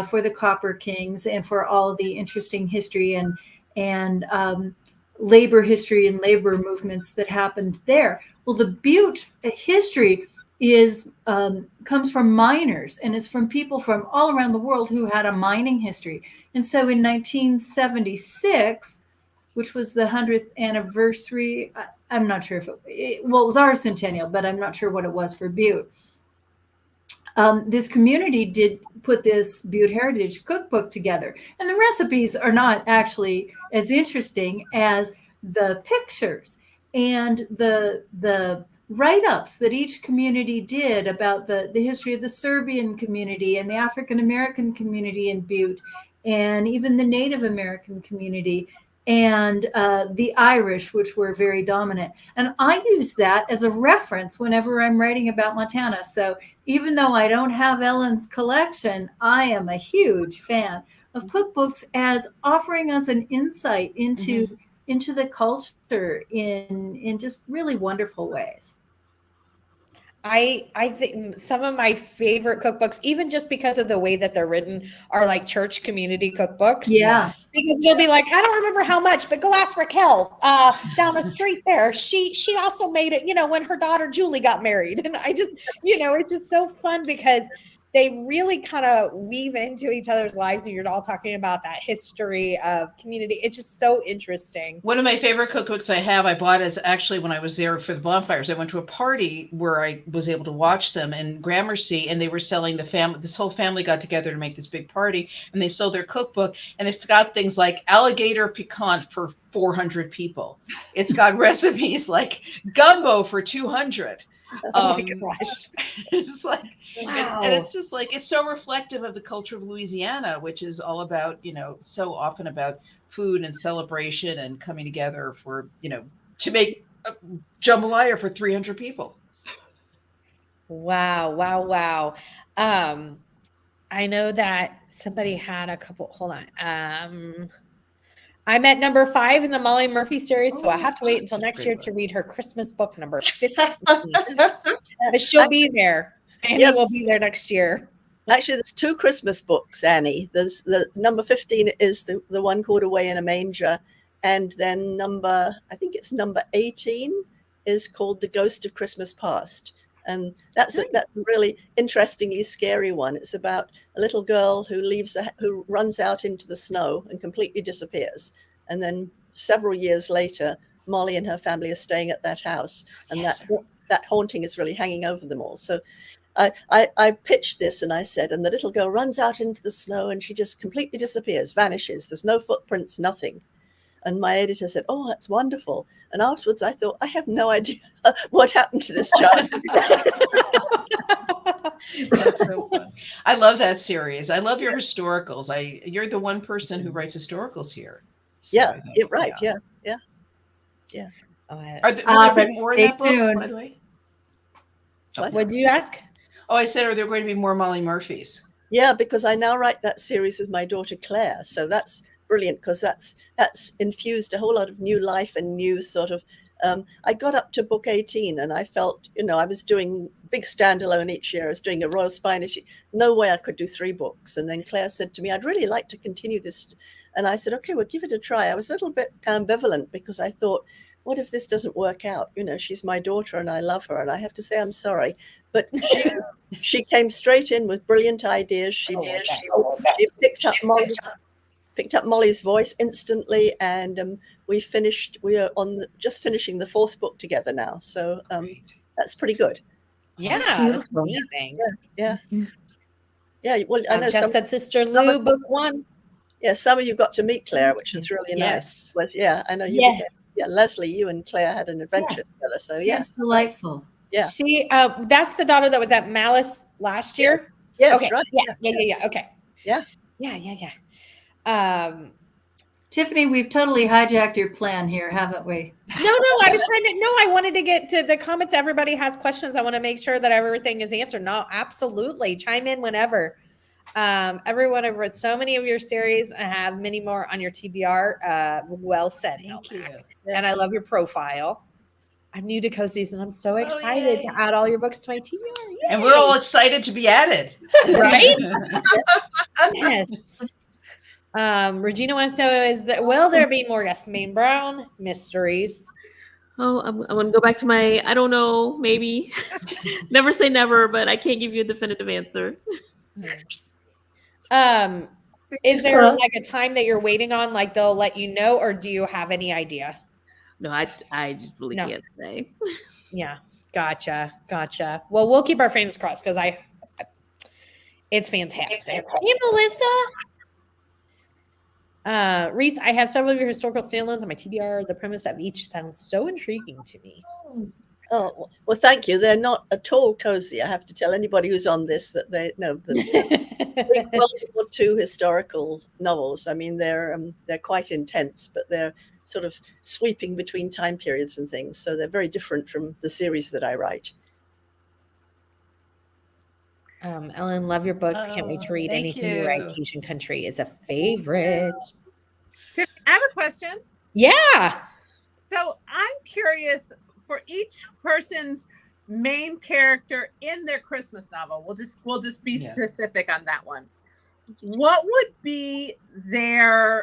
for the Copper Kings and for all the interesting history and labor history and labor movements that happened there. Well, the Butte history comes from miners, and it's from people from all around the world who had a mining history. And so in 1976, which was the 100th anniversary, I'm not sure if it was our centennial, but I'm not sure what it was for Butte. This community did put this Butte Heritage Cookbook together, and the recipes are not actually as interesting as the pictures and the write-ups that each community did about the history of the Serbian community and the African American community in Butte, and even the Native American community, and the Irish, which were very dominant. And I use that as a reference whenever I'm writing about Montana. So even though I don't have Ellen's collection, I am a huge fan of cookbooks as offering us an insight into the culture in just really wonderful ways. I think some of my favorite cookbooks, even just because of the way that they're written, are like church community cookbooks. Yeah. Because you'll be like, I don't remember how much, but go ask Raquel down the street there. She also made it, when her daughter Julie got married. And I just, it's just so fun because they really kind of weave into each other's lives, and you're all talking about that history of community. It's just so interesting. One of my favorite cookbooks I bought is actually when I was there for the bonfires. I went to a party where I was able to watch them in Gramercy, and they were selling this whole family got together to make this big party, and they sold their cookbook, and it's got things like alligator piquant for 400 people. It's got recipes like gumbo for 200. Oh my gosh. It's like, wow. it's just like, it's so reflective of the culture of Louisiana, which is all about, so often about food and celebration and coming together for, to make jambalaya for 300 people. Wow. I know that somebody had a couple, hold on. I'm at number 5 in the Molly Murphy series, so I have to wait that's until a next great year one. to read her Christmas book number 15. But she'll be there. Annie Yes. will be there next year. Actually, there's 2 Christmas books, Annie. There's the number 15 is the one called Away in a Manger. And then I think it's number 18 is called The Ghost of Christmas Past. And that's a really interestingly scary one. It's about a little girl who runs out into the snow and completely disappears. And then several years later, Molly and her family are staying at that house, and that haunting is really hanging over them all. So I pitched this and I said, and the little girl runs out into the snow and she just completely disappears, vanishes. There's no footprints, nothing. And my editor said, "Oh, that's wonderful." And afterwards I thought, I have no idea what happened to this child. That's so fun. I love that series. I love your historicals. You're the one person who writes historicals here. So Yeah, I think, you're right. Yeah. Oh, Will there be more in stay that book, by tuned. the way? What? what did you ask? Oh, I said, are there going to be more Molly Murphys? Yeah, because I now write that series with my daughter Claire. So that's brilliant, because that's infused a whole lot of new life and new sort of. I got up to book 18 and I felt, I was doing big standalone each year. I was doing a Royal Spanish. No way I could do 3 books. And then Claire said to me, "I'd really like to continue this." And I said, "Okay, well, give it a try." I was a little bit ambivalent because I thought, what if this doesn't work out? She's my daughter and I love her. And I have to say, I'm sorry. But she came straight in with brilliant ideas. She picked up Molly's voice instantly. And we are just finishing the 4th book together now. So that's pretty good. Yeah, That's that's beautiful. amazing. Yeah. Yeah. Well, I know Just said Sister Lou, book 1. Yeah, some of you got to meet Claire, which is really nice. Yes. But yeah, I know you. Yes. Leslie, you and Claire had an adventure together. So It's delightful. Yeah. She that's the daughter that was at Malice last year. Yes, Okay. right. Yeah. Okay. Yeah. Tiffany, we've totally hijacked your plan here, haven't we? No, I was trying to. No, I wanted to get to the comments. Everybody has questions. I want to make sure that everything is answered. No, absolutely. Chime in whenever. Everyone, I've read so many of your series and have many more on your TBR. Well said, Thank you. and I love your profile. I'm new to Cozy's and I'm so excited to add all your books to my TBR. Yay. And we're all excited to be added. Right? Yes. Regina wants to know, will there be more Yasmin Brown mysteries? Oh, I'm going to go back to my, I don't know, maybe. Never say never, but I can't give you a definitive answer. Is there like a time that you're waiting on, like they'll let you know, or do you have any idea? No, I just really can't say. Yeah, gotcha. Well, we'll keep our fingers crossed because it's fantastic. Hey, Melissa. Reese, I have several of your historical standalones on my TBR. The premise of each sounds so intriguing to me. Oh, well, thank you. They're not at all cozy. I have to tell anybody who's on this that they know the World War II historical novels. I mean, they're quite intense, but they're sort of sweeping between time periods and things. So they're very different from the series that I write. Ellen, love your books. Can't wait to read thank anything you write. you. Asian Country is a favorite. Tiffany, I have a question. Yeah. So I'm curious, for each person's main character in their Christmas novel, we'll just be specific on that one. What would be the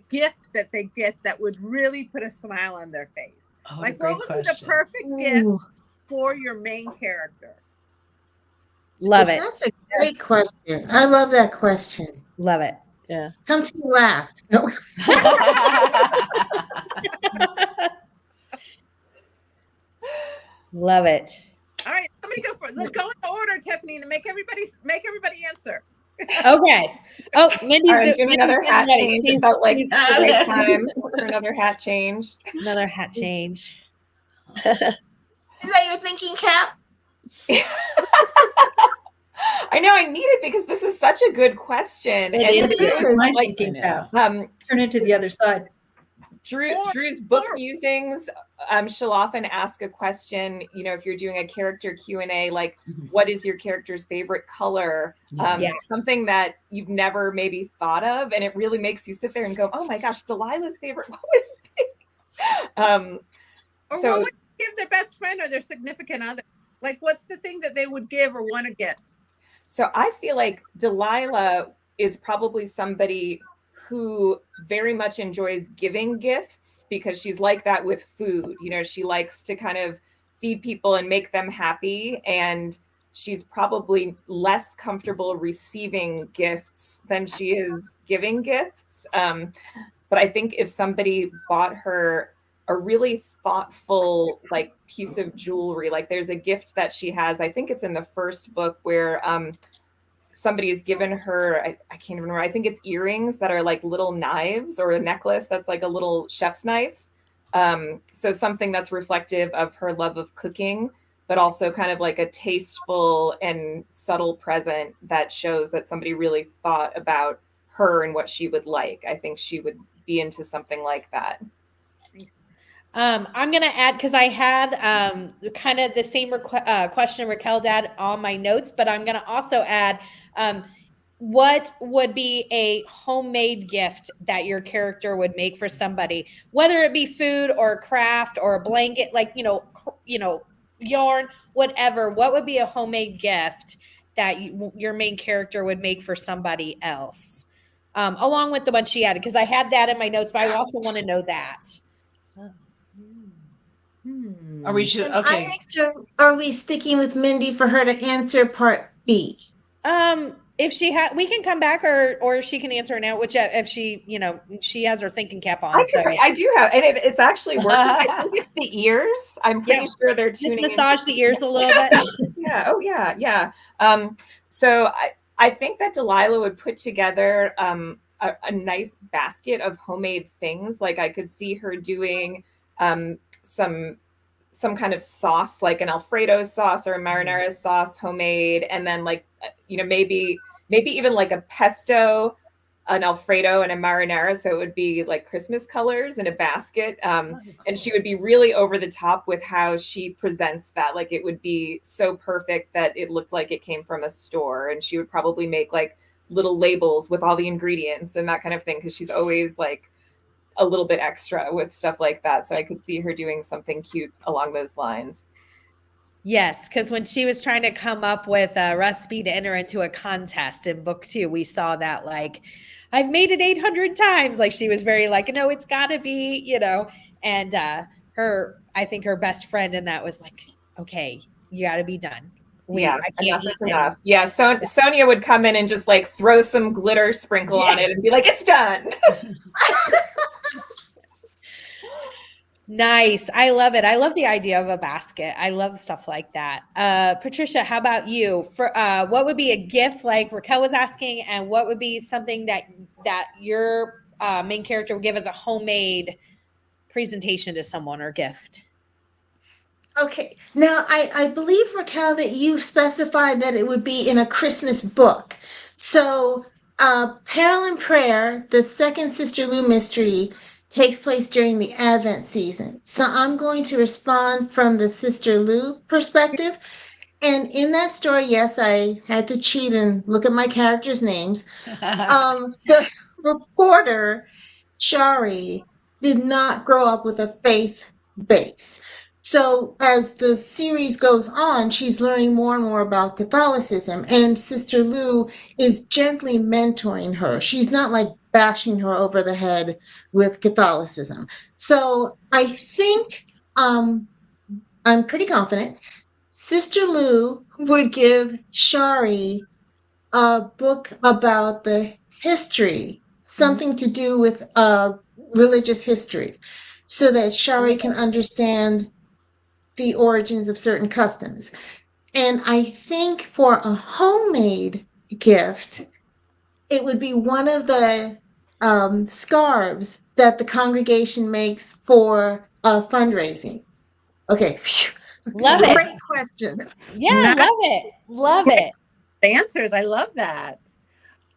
gift that they get that would really put a smile on their face? Oh, like, great what would be the question. perfect gift for your main character? Love it. That's a great question. I love that question. Love it. Yeah. Come to me last. No. Love it. All right, somebody go in the order, Tiffany, to make everybody answer. Okay. Oh, Mindy's All right, doing give another hat ready. change. It Please- felt like please- the right time for another hat change. Another hat change. Is that your thinking cap? I know I need it because this is such a good question. It And is. It is. My like, thinking cap. um, Turn it to the other side. Drew's book musings, she'll often ask a question, you know, if you're doing a character Q&A, like, what is your character's favorite color? Something that you've never maybe thought of, and it really makes you sit there and go, oh my gosh, Delilah's favorite, what would it be? Or So what would they give their best friend or their significant other? Like, what's the thing that they would give or want to get? So I feel like Delilah is probably somebody who very much enjoys giving gifts because she's like that with food. You know, she likes to kind of feed people and make them happy. And she's probably less comfortable receiving gifts than she is giving gifts. But I think if somebody bought her a really thoughtful like piece of jewelry, like there's a gift that she has, I think it's in the first book where somebody has given her, I can't remember, I think it's earrings that are like little knives, or a necklace that's like a little chef's knife. So something that's reflective of her love of cooking, but also kind of like a tasteful and subtle present that shows that somebody really thought about her and what she would like. I think she would be into something like that. I'm going to add, because I had kind of the same question Raquel had on my notes, but I'm going to also add, what would be a homemade gift that your character would make for somebody, whether it be food or craft or a blanket, like, you know, yarn, whatever. What would be a homemade gift that your main character would make for somebody else, along with the one she added? Because I had that in my notes, but I also want to know that. Are we should okay? Are we sticking with Mindy for her to answer part B? If she had, we can come back, or she can answer now. Which if she, you know, she has her thinking cap on. I do have, and it's actually working. I think it's the ears. I'm pretty sure they're tuning. Just massage the ears a little bit. Yeah. Oh yeah. Yeah. So I think that Delilah would put together a nice basket of homemade things. Like I could see her doing some kind of sauce, like an Alfredo sauce or a marinara sauce, homemade, and then like, you know, maybe even like a pesto, an Alfredo, and a marinara. So it would be like Christmas colors in a basket. And she would be really over the top with how she presents that. Like it would be so perfect that it looked like it came from a store. And she would probably make like little labels with all the ingredients and that kind of thing, because she's always like a little bit extra with stuff like that. So I could see her doing something cute along those lines. Yes, because when she was trying to come up with a recipe to enter into a contest in book 2, we saw that like, I've made it 800 times. Like she was very like, no, it's got to be, you know. And I think her best friend in that was like, okay, you got to be done. Enough is enough. Yeah, so Sonia would come in and just like throw some glitter sprinkle on it and be like, it's done. Nice. I love it. I love the idea of a basket. I love stuff like that. Patricia, how about you? For what would be a gift, like Raquel was asking, and what would be something that your main character would give as a homemade presentation to someone or gift? Okay. Now, I believe, Raquel, that you specified that it would be in a Christmas book. So, Peril and Prayer, the second Sister Lou mystery, takes place during the Advent season. So I'm going to respond from the Sister Lou perspective. And in that story, yes, I had to cheat and look at my characters' names. The reporter, Shari, did not grow up with a faith base. So as the series goes on, she's learning more and more about Catholicism, and Sister Lou is gently mentoring her. She's not like bashing her over the head with Catholicism. So I think I'm pretty confident Sister Lou would give Shari a book about the history, something to do with religious history, so that Shari can understand the origins of certain customs. And I think for a homemade gift, it would be one of the scarves that the congregation makes for fundraising. Okay. Love it. Great question. Yeah, Nice. love it. Love it. The answers. I love that.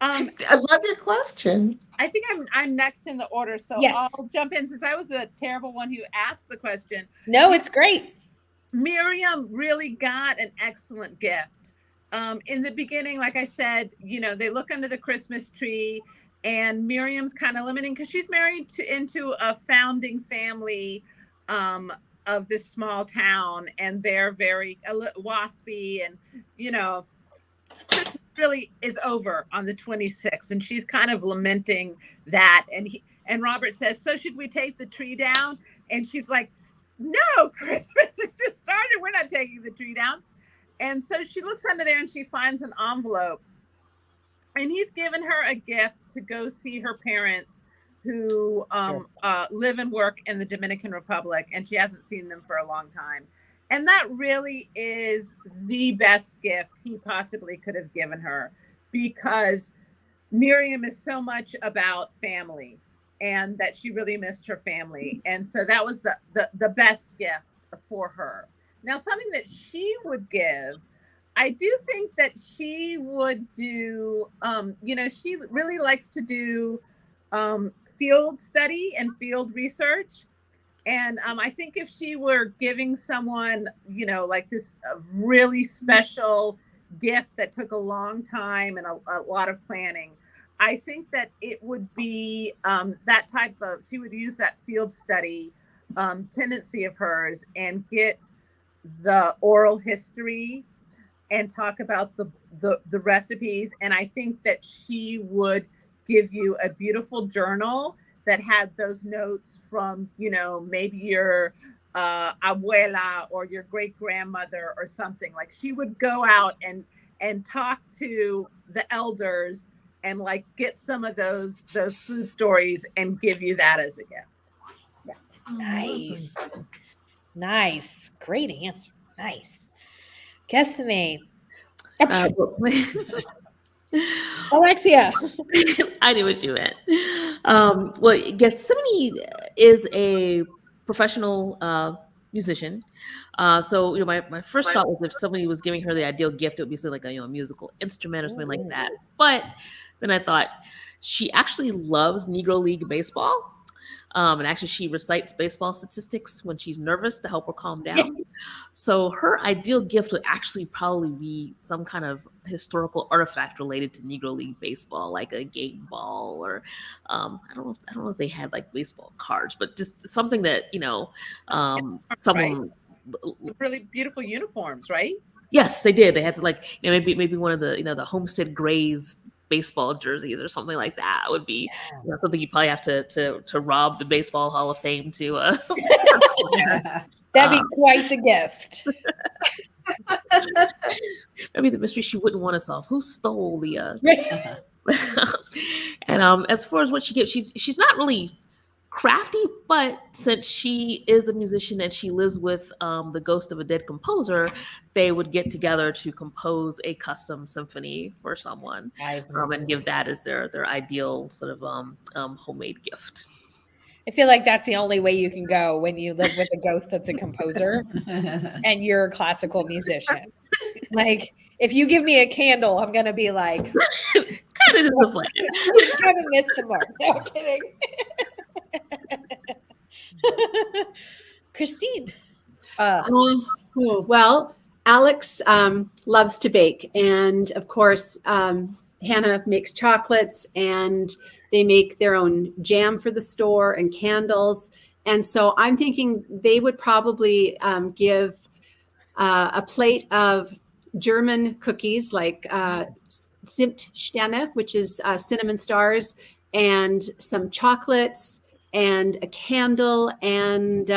Um, I love your question. I think I'm next in the order, so Yes. I'll jump in since I was the terrible one who asked the question. No, it's great. Miriam really got an excellent gift. In the beginning, like I said, they look under the Christmas tree, and Miriam's kind of limiting because she's married into a founding family of this small town, and they're very waspy, and Christmas really is over on the 26th, and she's kind of lamenting that. And Robert says, "So should we take the tree down?" And she's like, "No, Christmas has just started. We're not taking the tree down." And so she looks under there and she finds an envelope. And he's given her a gift to go see her parents who live and work in the Dominican Republic. And she hasn't seen them for a long time. And that really is the best gift he possibly could have given her, because Miriam is so much about family, and that she really missed her family. And so that was the best gift for her. Now, something that she would give, I do think that she would do, she really likes to do field study and field research. And I think if she were giving someone, like this really special gift that took a long time and a lot of planning, I think that it would be that type of, she would use that field study tendency of hers and get the oral history and talk about the recipes. And I think that she would give you a beautiful journal that had those notes from, maybe your abuela or your great grandmother or something. Like, she would go out and talk to the elders and like get some of those food stories and give you that as a gift. Yeah. Nice. Nice. Great answer. Nice. Guesstimate. Alexia. I knew what you meant. Well, Gethsemane is a professional musician. So my first thought was, if somebody was giving her the ideal gift, it would be something like a musical instrument or something like that. But then I thought, she actually loves Negro League baseball. And actually, she recites baseball statistics when she's nervous to help her calm down. So her ideal gift would actually probably be some kind of historical artifact related to Negro League baseball, like a game ball, or I don't know if they had like baseball cards, but just something that someone. Right. Really beautiful uniforms, right? Yes, they did. They had to maybe one of the the Homestead Grays baseball jerseys or something like that would be something you probably have to rob the Baseball Hall of Fame to. That'd be quite the gift. Maybe the mystery she wouldn't want to solve. Who stole the? And as far as what she gives, she's not really crafty, but since she is a musician and she lives with the ghost of a dead composer, they would get together to compose a custom symphony for someone and give that as their ideal sort of homemade gift. I feel like that's the only way you can go when you live with a ghost that's a composer and you're a classical musician. Like, if you give me a candle, I'm going to be like, kind of disappointed. You kind of missed the mark. No kidding. Christine. Well, Alex loves to bake. And of course, Hannah makes chocolates, and they make their own jam for the store and candles. And so I'm thinking they would probably give a plate of German cookies, like Zimtsterne, which is cinnamon stars, and some chocolates, and a candle, and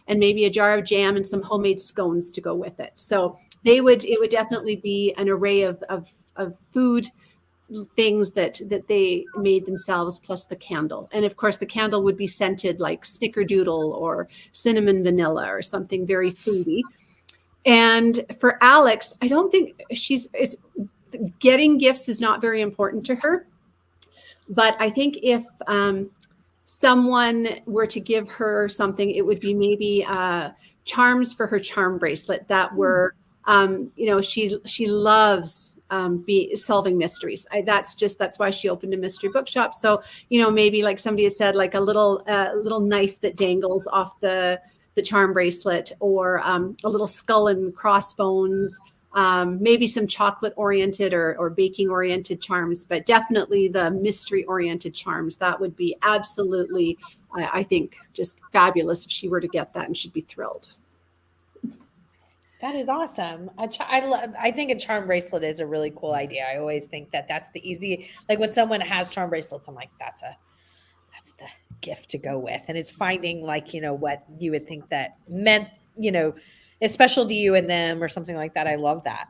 maybe a jar of jam and some homemade scones to go with it. So it would definitely be an array of food things that they made themselves, plus the candle. And of course, the candle would be scented like snickerdoodle or cinnamon vanilla or something very foody. And for Alex, I don't think it's getting gifts is not very important to her. But I think if someone were to give her something, it would be maybe charms for her charm bracelet that were She loves solving mysteries. That's why she opened a mystery bookshop. So maybe like somebody had said, like a little knife that dangles off the charm bracelet, or a little skull and crossbones. Maybe some chocolate oriented or baking oriented charms, but definitely the mystery oriented charms. That would be absolutely, I think, just fabulous if she were to get that, and she'd be thrilled. That is awesome. I think a charm bracelet is a really cool idea. I always think that that's the easy, like when someone has charm bracelets, I'm like, that's the gift to go with. And it's finding what you would think that meant, is special to you and them or something like that. I love that.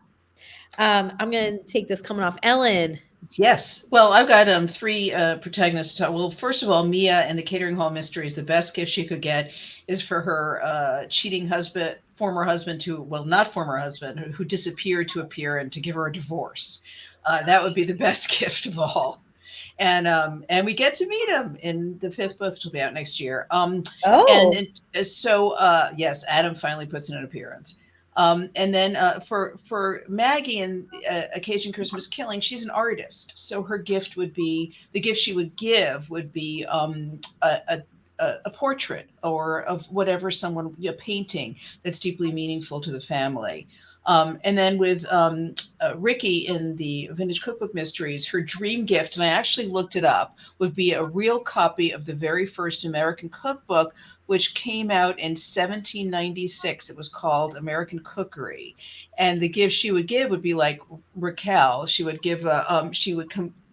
I'm going to take this coming off. Ellen. Yes. Well, I've got 3 protagonists to talk. Well, first of all, Mia and the Catering Hall Mysteries. The best gift she could get is for her cheating former husband, who disappeared to appear and to give her a divorce. That would be the best gift of all. And we get to meet him in the 5th book, which will be out next year. Yes, Adam finally puts in an appearance. And then for Maggie and Occasion Christmas Killing, she's an artist. So her gift would be, the gift she would give would be a portrait or of whatever a painting that's deeply meaningful to the family. And then with Ricky in the Vintage Cookbook Mysteries, her dream gift, and I actually looked it up, would be a real copy of the very first American cookbook, which came out in 1796. It was called American Cookery. And the gift she would give would be like Raquel. She would give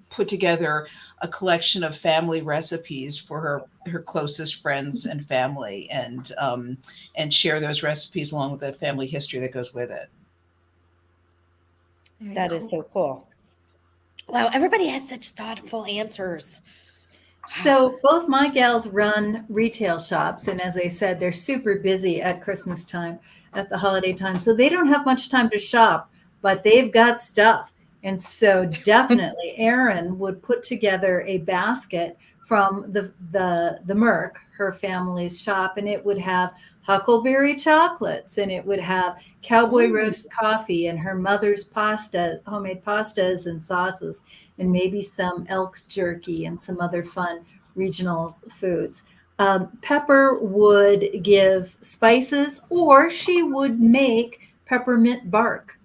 put together a collection of family recipes for her closest friends and family, and share those recipes along with the family history that goes with it. That is so cool. Wow, everybody has such thoughtful answers. So both my gals run retail shops, and as I said, they're super busy at Christmas time, at the holiday time. So they don't have much time to shop, but they've got stuff. And so definitely Erin would put together a basket from the Merck, her family's shop, and it would have huckleberry chocolates, and it would have cowboy roast coffee and her mother's homemade pastas and sauces, and maybe some elk jerky and some other fun regional foods. Pepper would give spices, or she would make peppermint bark,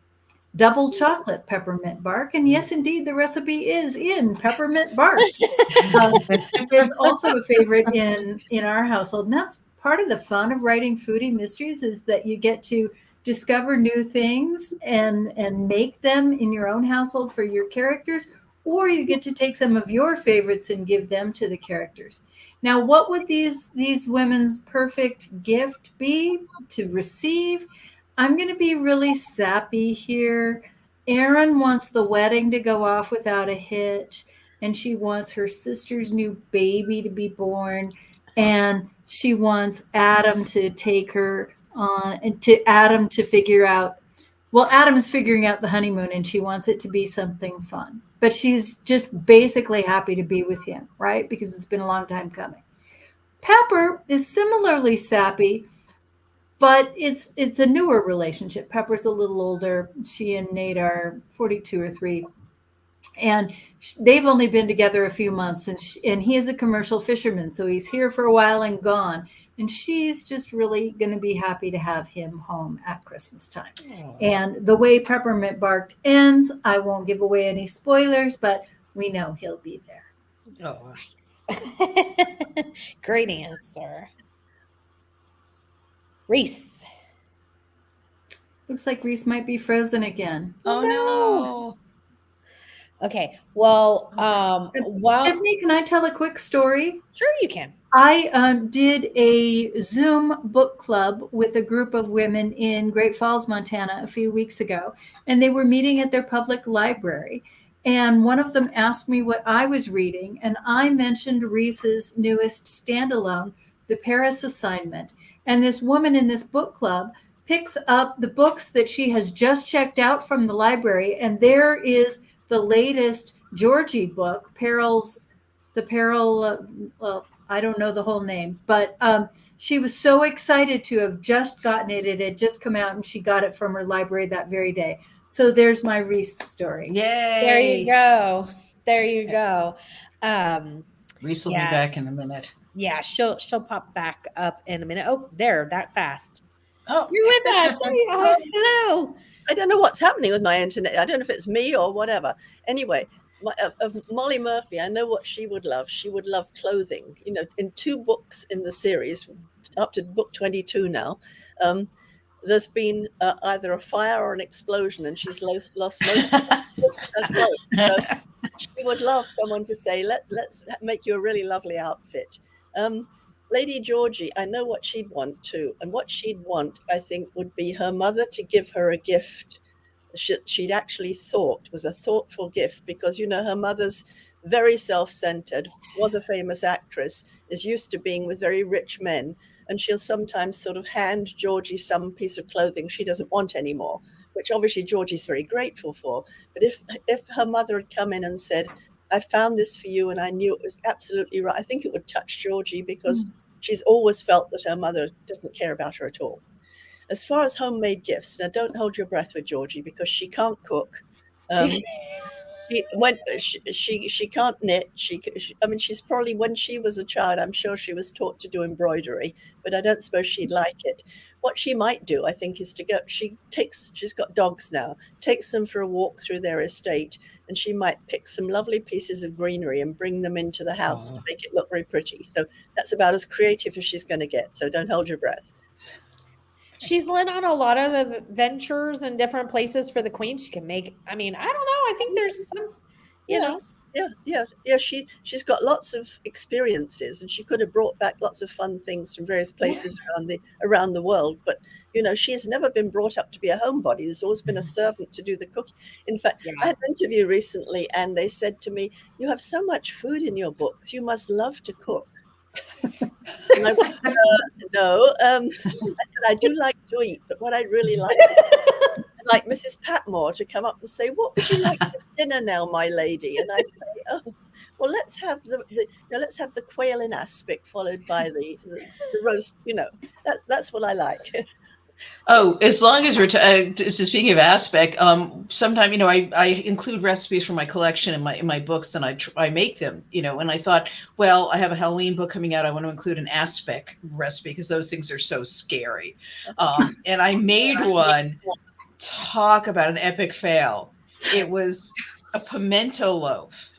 double chocolate peppermint bark. And yes, indeed, the recipe is in peppermint bark. It's also a favorite in our household. And that's part of the fun of writing foodie mysteries, is that you get to discover new things and make them in your own household for your characters, or you get to take some of your favorites and give them to the characters. Now, what would these women's perfect gift be to receive? I'm going to be really sappy here. Erin wants the wedding to go off without a hitch, and she wants her sister's new baby to be born, and she wants Adam to take her on, and Adam to figure out, well, Adam is figuring out the honeymoon, and she wants it to be something fun. But she's just basically happy to be with him, right? Because it's been a long time coming. Pepper is similarly sappy, but it's a newer relationship. Pepper's a little older. She and Nate are 42 or 3. And they've only been together a few months, and he is a commercial fisherman. So he's here for a while and gone. And she's just really going to be happy to have him home at Christmas time. Oh. And the way Peppermint Barked ends, I won't give away any spoilers, but we know he'll be there. Oh, nice. Great answer. Reese. Looks like Reese might be frozen again. Oh no. Okay. Well, Tiffany, can I tell a quick story? Sure, you can. I did a Zoom book club with a group of women in Great Falls, Montana, a few weeks ago, and they were meeting at their public library. And one of them asked me what I was reading, and I mentioned Reese's newest standalone, The Paris Assignment. And this woman in this book club picks up the books that she has just checked out from the library, and there is the latest Georgie book, Perils the Peril, well, I don't know the whole name, but she was so excited to have just gotten it. It had just come out and she got it from her library that very day. So there's my Reese story. Yay! There you go. There you go. Reese will Yeah. be back in a minute. Yeah, she'll pop back up in a minute. Oh, there, that fast. Oh, You're with us. Hello. I don't know what's happening with my internet. I don't know if it's me or whatever. Anyway, of Molly Murphy, I know what she would love. She would love clothing. You know, in 2 books in the series, up to book 22 now, there's been either a fire or an explosion, and she's lost most of her clothes. So she would love someone to say, let's make you a really lovely outfit. Lady Georgie, I know what she'd want too. And what she'd want, I think, would be her mother to give her a gift she'd actually thought was a thoughtful gift, because, you know, her mother's very self-centered, was a famous actress, is used to being with very rich men, and she'll sometimes sort of hand Georgie some piece of clothing she doesn't want anymore, which obviously Georgie's very grateful for. But if her mother had come in and said, I found this for you and I knew it was absolutely right, I think it would touch Georgie, because she's always felt that her mother doesn't care about her at all. As far as homemade gifts, now don't hold your breath with Georgie, because she can't cook. She can't knit. I mean, she's probably, when she was a child, I'm sure she was taught to do embroidery, but I don't suppose she'd like it. What she might do, I think, is to go, she's got dogs now, takes them for a walk through their estate, and she might pick some lovely pieces of greenery and bring them into the house to make it look very pretty. So that's about as creative as she's going to get. So don't hold your breath. She's led on a lot of adventures in different places for the queen. She can make, I mean, I don't know. I think there's some, you know. Yeah. She's got lots of experiences, and she could have brought back lots of fun things from various places around the world. But, you know, she's never been brought up to be a homebody. There's always been a servant to do the cooking. In fact, I had an interview recently, and they said to me, "You have so much food in your books. You must love to cook." And I went, no. I said, I do like to eat, but what I really like Mrs. Patmore to come up and say, "What would you like for dinner now, my lady?" And I'd say, "Oh, well, let's have let's have the quail in aspic, followed by the roast." You know, that's what I like. Oh, as long as we're speaking of aspic, sometimes, you know, I include recipes from my collection in my books, and I make them, you know, and I thought, well, I have a Halloween book coming out. I want to include an aspic recipe because those things are so scary. And I made one. Talk about an epic fail. It was a pimento loaf.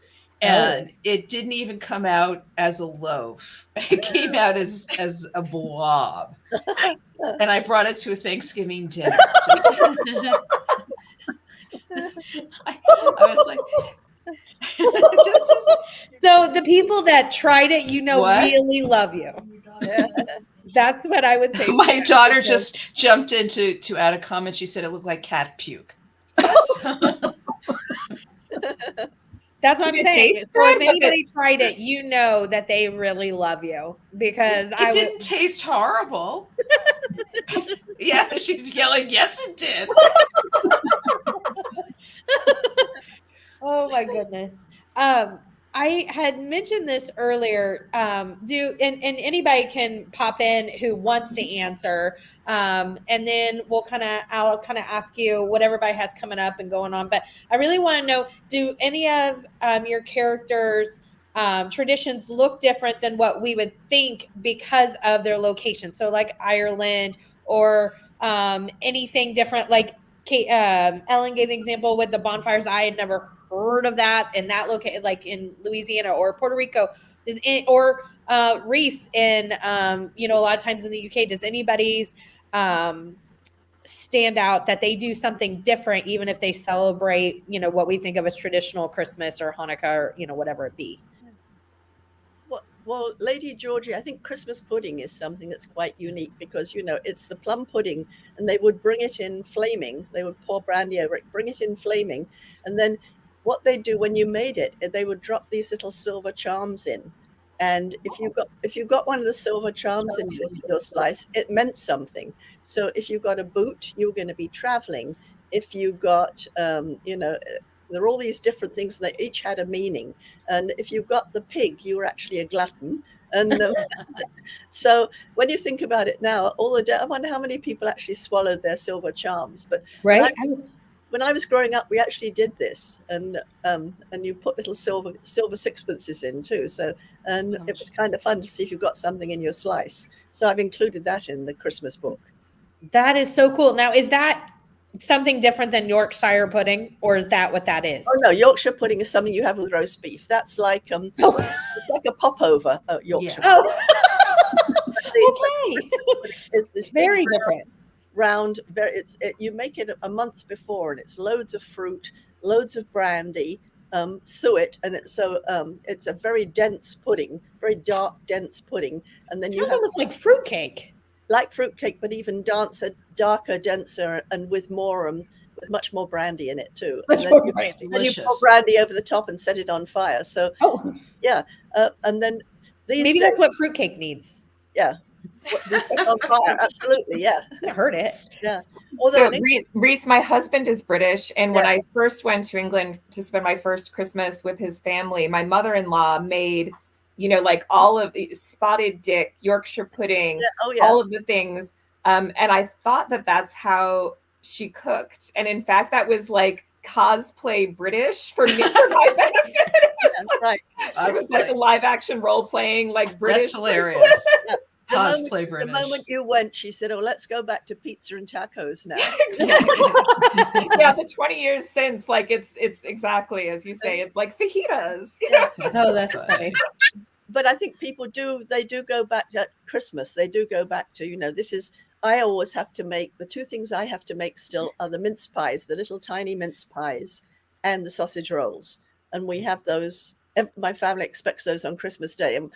And it didn't even come out as a loaf. It came out as a blob. And I brought it to a Thanksgiving dinner. I was like, so the people that tried it, you know, What? really love you. That's what I would say. My daughter just jumped in to add a comment. She said it looked like cat puke. That's what I'm Did it saying. taste So good? if anybody tried it, you know that they really love you, because It didn't taste horrible. Yeah, she's yelling, yes, it did. Oh my goodness. I had mentioned this earlier. And anybody can pop in who wants to answer. And then I'll kind of ask you what everybody has coming up and going on. But I really want to know, do any of your characters' traditions look different than what we would think because of their location? So like Ireland, or anything different, like Ellen gave the example with the bonfires. I had never heard of that in that location, like in Louisiana or Puerto Rico, or Reese in a lot of times in the UK. Does anybody's stand out that they do something different, even if they celebrate, what we think of as traditional Christmas or Hanukkah, or whatever it be? Well, Lady Georgie, I think Christmas pudding is something that's quite unique, because, it's the plum pudding, and they would bring it in flaming. They would pour brandy over it, bring it in flaming. And then what they do when you made it, they would drop these little silver charms in. And if you got one of the silver charms in your slice, it meant something. So if you got a boot, you were going to be traveling. If you got, There are all these different things, and they each had a meaning. And if you got the pig, you were actually a glutton. And so when you think about it now, I wonder how many people actually swallowed their silver charms. But Right? when I was growing up, we actually did this, and you put little silver sixpences in too. So, and it was kind of fun to see if you got something in your slice. So I've included that in the Christmas book. That is so cool. Now, is that something different than Yorkshire pudding, or is that what that is? Oh no, Yorkshire pudding is something you have with roast beef. That's like it's like a popover, Yorkshire. Oh, okay. It's this very big different. round. You make it a month before, and it's loads of fruit, loads of brandy, suet, and it's a very dense pudding, very dark, dense pudding, and then Sounds almost like fruitcake. Like fruitcake, but even darker, denser, and with much more brandy in it too. Much more brandy. And you pour brandy over the top and set it on fire. So, and then maybe that's what fruitcake needs. Yeah, they set on fire. Absolutely, yeah. I heard it. Yeah. So Reese, my husband is British, and when I first went to England to spend my first Christmas with his family, my mother-in-law made, like all of the spotted dick, Yorkshire pudding, all of the things. And I thought that that's how she cooked. And in fact, that was like cosplay British for me, for my benefit. Right. She was like a live action role playing like British. That's hilarious. Cosplay British. The moment you went, she said, "Oh, let's go back to pizza and tacos now." Yeah, the 20 years since, like it's exactly as you say. It's like fajitas. Oh, that's funny. But I think people do go back at Christmas. They do go back to, this is, I always have to make, the two things I have to make still are the mince pies, the little tiny mince pies, and the sausage rolls. And we have those, my family expects those on Christmas Day. And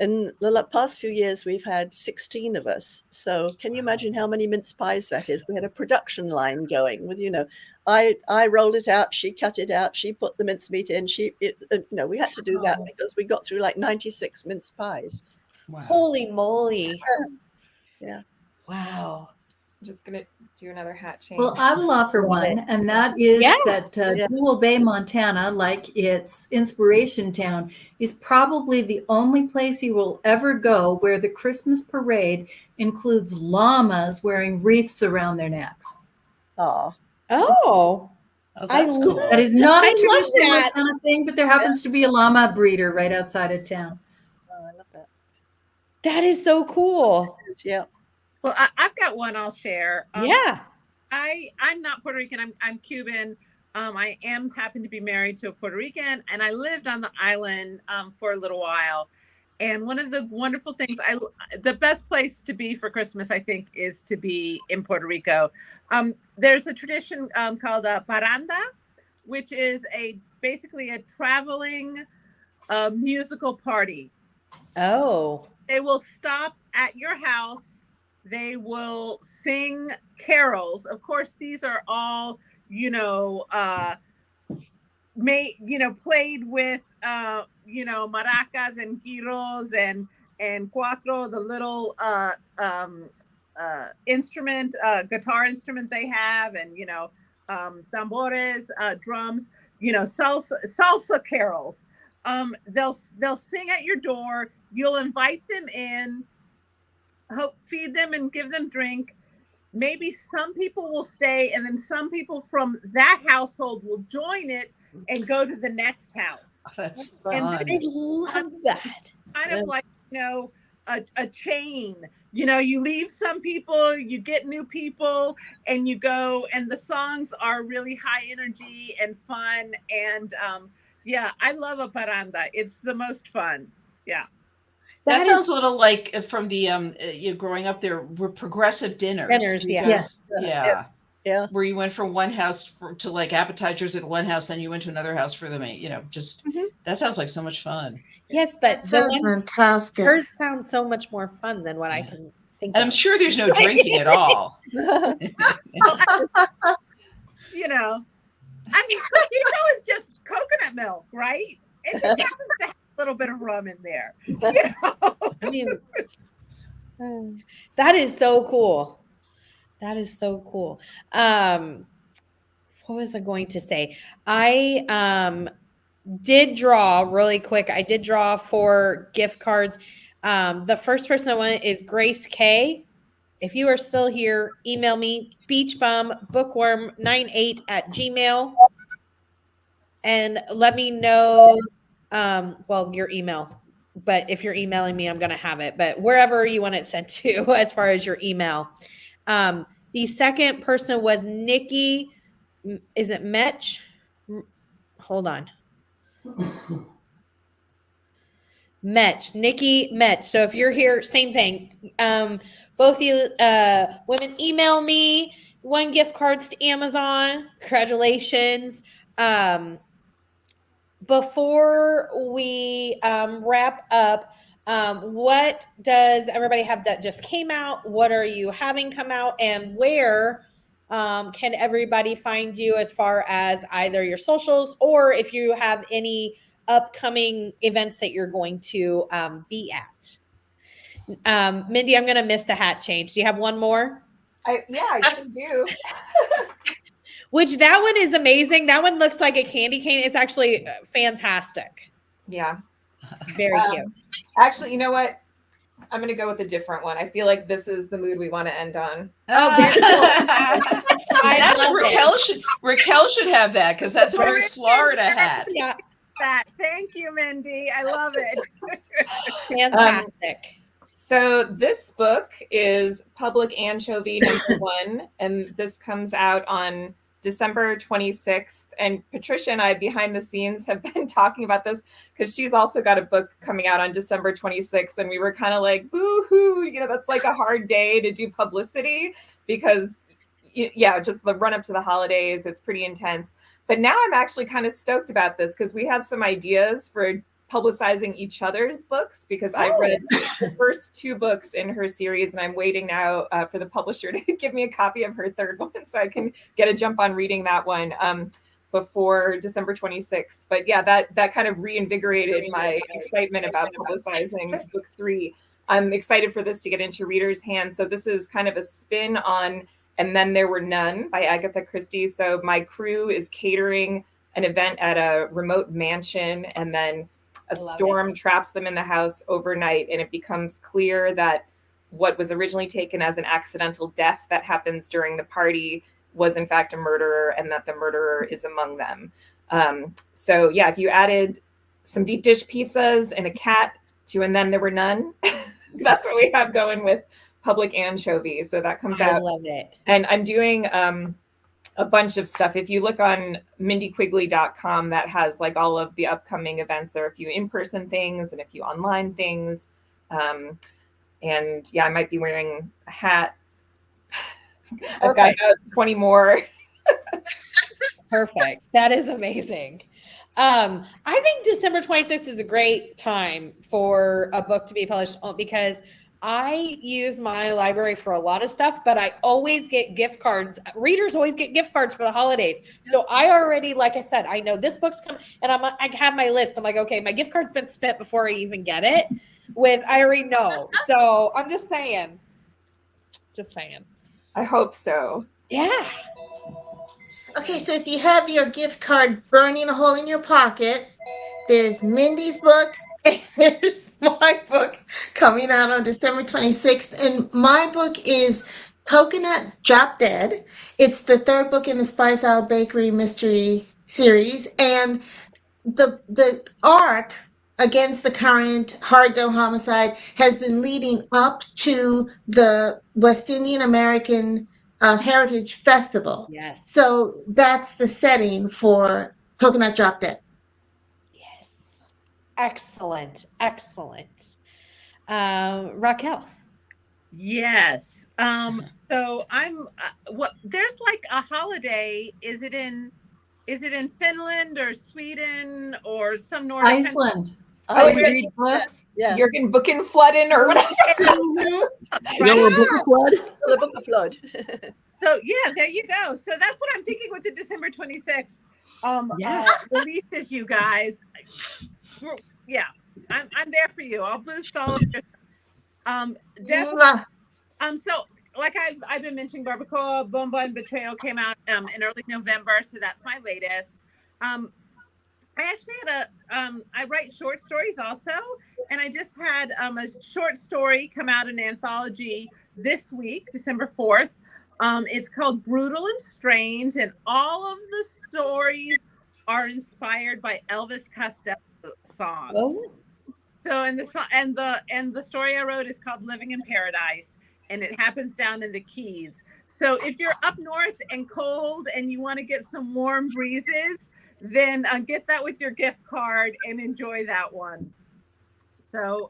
in the past few years, we've had 16 of us. So can you imagine how many mince pies that is? We had a production line going with, I rolled it out, she cut it out, she put the mincemeat in, we had to do that because we got through like 96 mince pies. Wow. Holy moly. Yeah. Wow. I'm just going to do another hat change. Well, I will offer one, and that is that Jewel Bay, Montana, like its inspiration town, is probably the only place you will ever go where the Christmas parade includes llamas wearing wreaths around their necks. Oh, that's cool. That is not a I love traditional that. kind of thing, but there happens to be a llama breeder right outside of town. I love that. That is so cool. Yeah. Well, I've got one I'll share. I'm not Puerto Rican. I'm Cuban. I happen to be married to a Puerto Rican, and I lived on the island for a little while. And one of the wonderful things, the best place to be for Christmas, I think, is to be in Puerto Rico. There's a tradition called parranda, which is basically a traveling musical party. Oh. They will stop at your house. They will sing carols. Of course, these are all, played with, maracas and guiros and cuatro, the little guitar instrument they have, and, tambores, drums, salsa carols. They'll sing at your door. You'll invite them in. Feed them and give them drink. Maybe some people will stay, and then some people from that household will join it and go to the next house. Oh, that's fun. And I love that. Kind of like, a chain. You leave some people, you get new people, and you go, and the songs are really high energy and fun. And I love a parranda. It's the most fun. Yeah. That sounds a little like from the you growing up there were progressive dinners. Yeah. Where you went from one house to like appetizers at one house, and you went to another house for them. That sounds like so much fun. Yes, but that sounds fantastic. Hers sounds so much more fun than what I can think. And I'm sure there's no drinking at all. Coquito is just coconut milk, right? It just happens to have a little bit of rum in there. I mean, that is so cool. That is so cool. what was I going to say? I did draw really quick. I did draw 4 gift cards. The first person I want is Grace K. If you are still here, email me beachbumbookworm98@gmail and let me know. Well, your email, but if you're emailing me, I'm going to have it. But wherever you want it sent to, as far as your email. The second person was Nikki. Is it Metch? Hold on. Nikki Metch. So if you're here, same thing. Both you women email me 1 gift cards to Amazon. Congratulations. Before we wrap up, what does everybody have that just came out? What are you having come out, and where can everybody find you as far as either your socials or if you have any upcoming events that you're going to be at? Mindy, I'm going to miss the hat change. Do you have one more? I sure do. Which that one is amazing. That one looks like a candy cane. It's actually fantastic. Yeah. Very cute. Actually, you know what? I'm going to go with a different one. I feel like this is the mood we want to end on. Oh, very cool. That's Raquel should have that because that's a very Florida hat. Yeah. Thank you, Mindy. I love it. Fantastic. So this book is Public Anchovy #1, and this comes out on December 26th. And Patricia and I, behind the scenes, have been talking about this because she's also got a book coming out on December 26th. And we were kind of like, boo-hoo, that's like a hard day to do publicity because, just the run up to the holidays, it's pretty intense. But now I'm actually kind of stoked about this because we have some ideas for publicizing each other's books because I read the first 2 books in her series and I'm waiting now for the publisher to give me a copy of her 3rd one so I can get a jump on reading that one before December 26th. But yeah, that kind of reinvigorated my excitement about publicizing book 3. I'm excited for this to get into readers' hands. So this is kind of a spin on And Then There Were None by Agatha Christie. So my crew is catering an event at a remote mansion, and then a storm traps them in the house overnight, and it becomes clear that what was originally taken as an accidental death that happens during the party was in fact a murderer, and that the murderer is among them. So yeah, if you added some deep dish pizzas and a cat to And Then There Were None, that's what we have going with Public Anchovy. So that comes out. I love it. And I'm doing a bunch of stuff. If you look on mindyquigley.com, that has like all of the upcoming events. There are a few in-person things and a few online things. And yeah, I might be wearing a hat. I've got 20 more. Perfect. That is amazing. I think December 26th is a great time for a book to be published because I use my library for a lot of stuff, but I always get gift cards. Readers always get gift cards for the holidays. So I already, like I said, I know this book's coming, and I have my list. I'm like, okay, my gift card's been spent before I even get it. I already know. So I'm just saying. I hope so. Yeah. Okay, so if you have your gift card burning a hole in your pocket, there's Mindy's book. Here's my book coming out on December 26th. And my book is Coconut Drop Dead. It's the 3rd book in the Spice Isle Bakery Mystery series. And the arc against the current Harddoe homicide has been leading up to the West Indian American Heritage Festival. Yes. So that's the setting for Coconut Drop Dead. Excellent. Raquel. Yes. So I'm there's like a holiday. Is it in Finland or Sweden or some Nordic Iceland. Oh, You read books? Yeah. Jürgen Buchenflood or whatever. The Book of Flood. So yeah, there you go. So that's what I'm thinking with the December 26th releases, you guys. Yeah, I'm there for you. I'll boost all of your definitely. So like I've been mentioning, Barbacoa, Bomba, and Betrayal came out in early November, so that's my latest. I actually had I write short stories also, and I just had a short story come out in an anthology this week, December 4th. It's called Brutal and Strange, and all of the stories are inspired by Elvis Costello songs. Oh. So, and the story I wrote is called Living in Paradise, and it happens down in the Keys. So if you're up north and cold and you want to get some warm breezes, then get that with your gift card and enjoy that one. So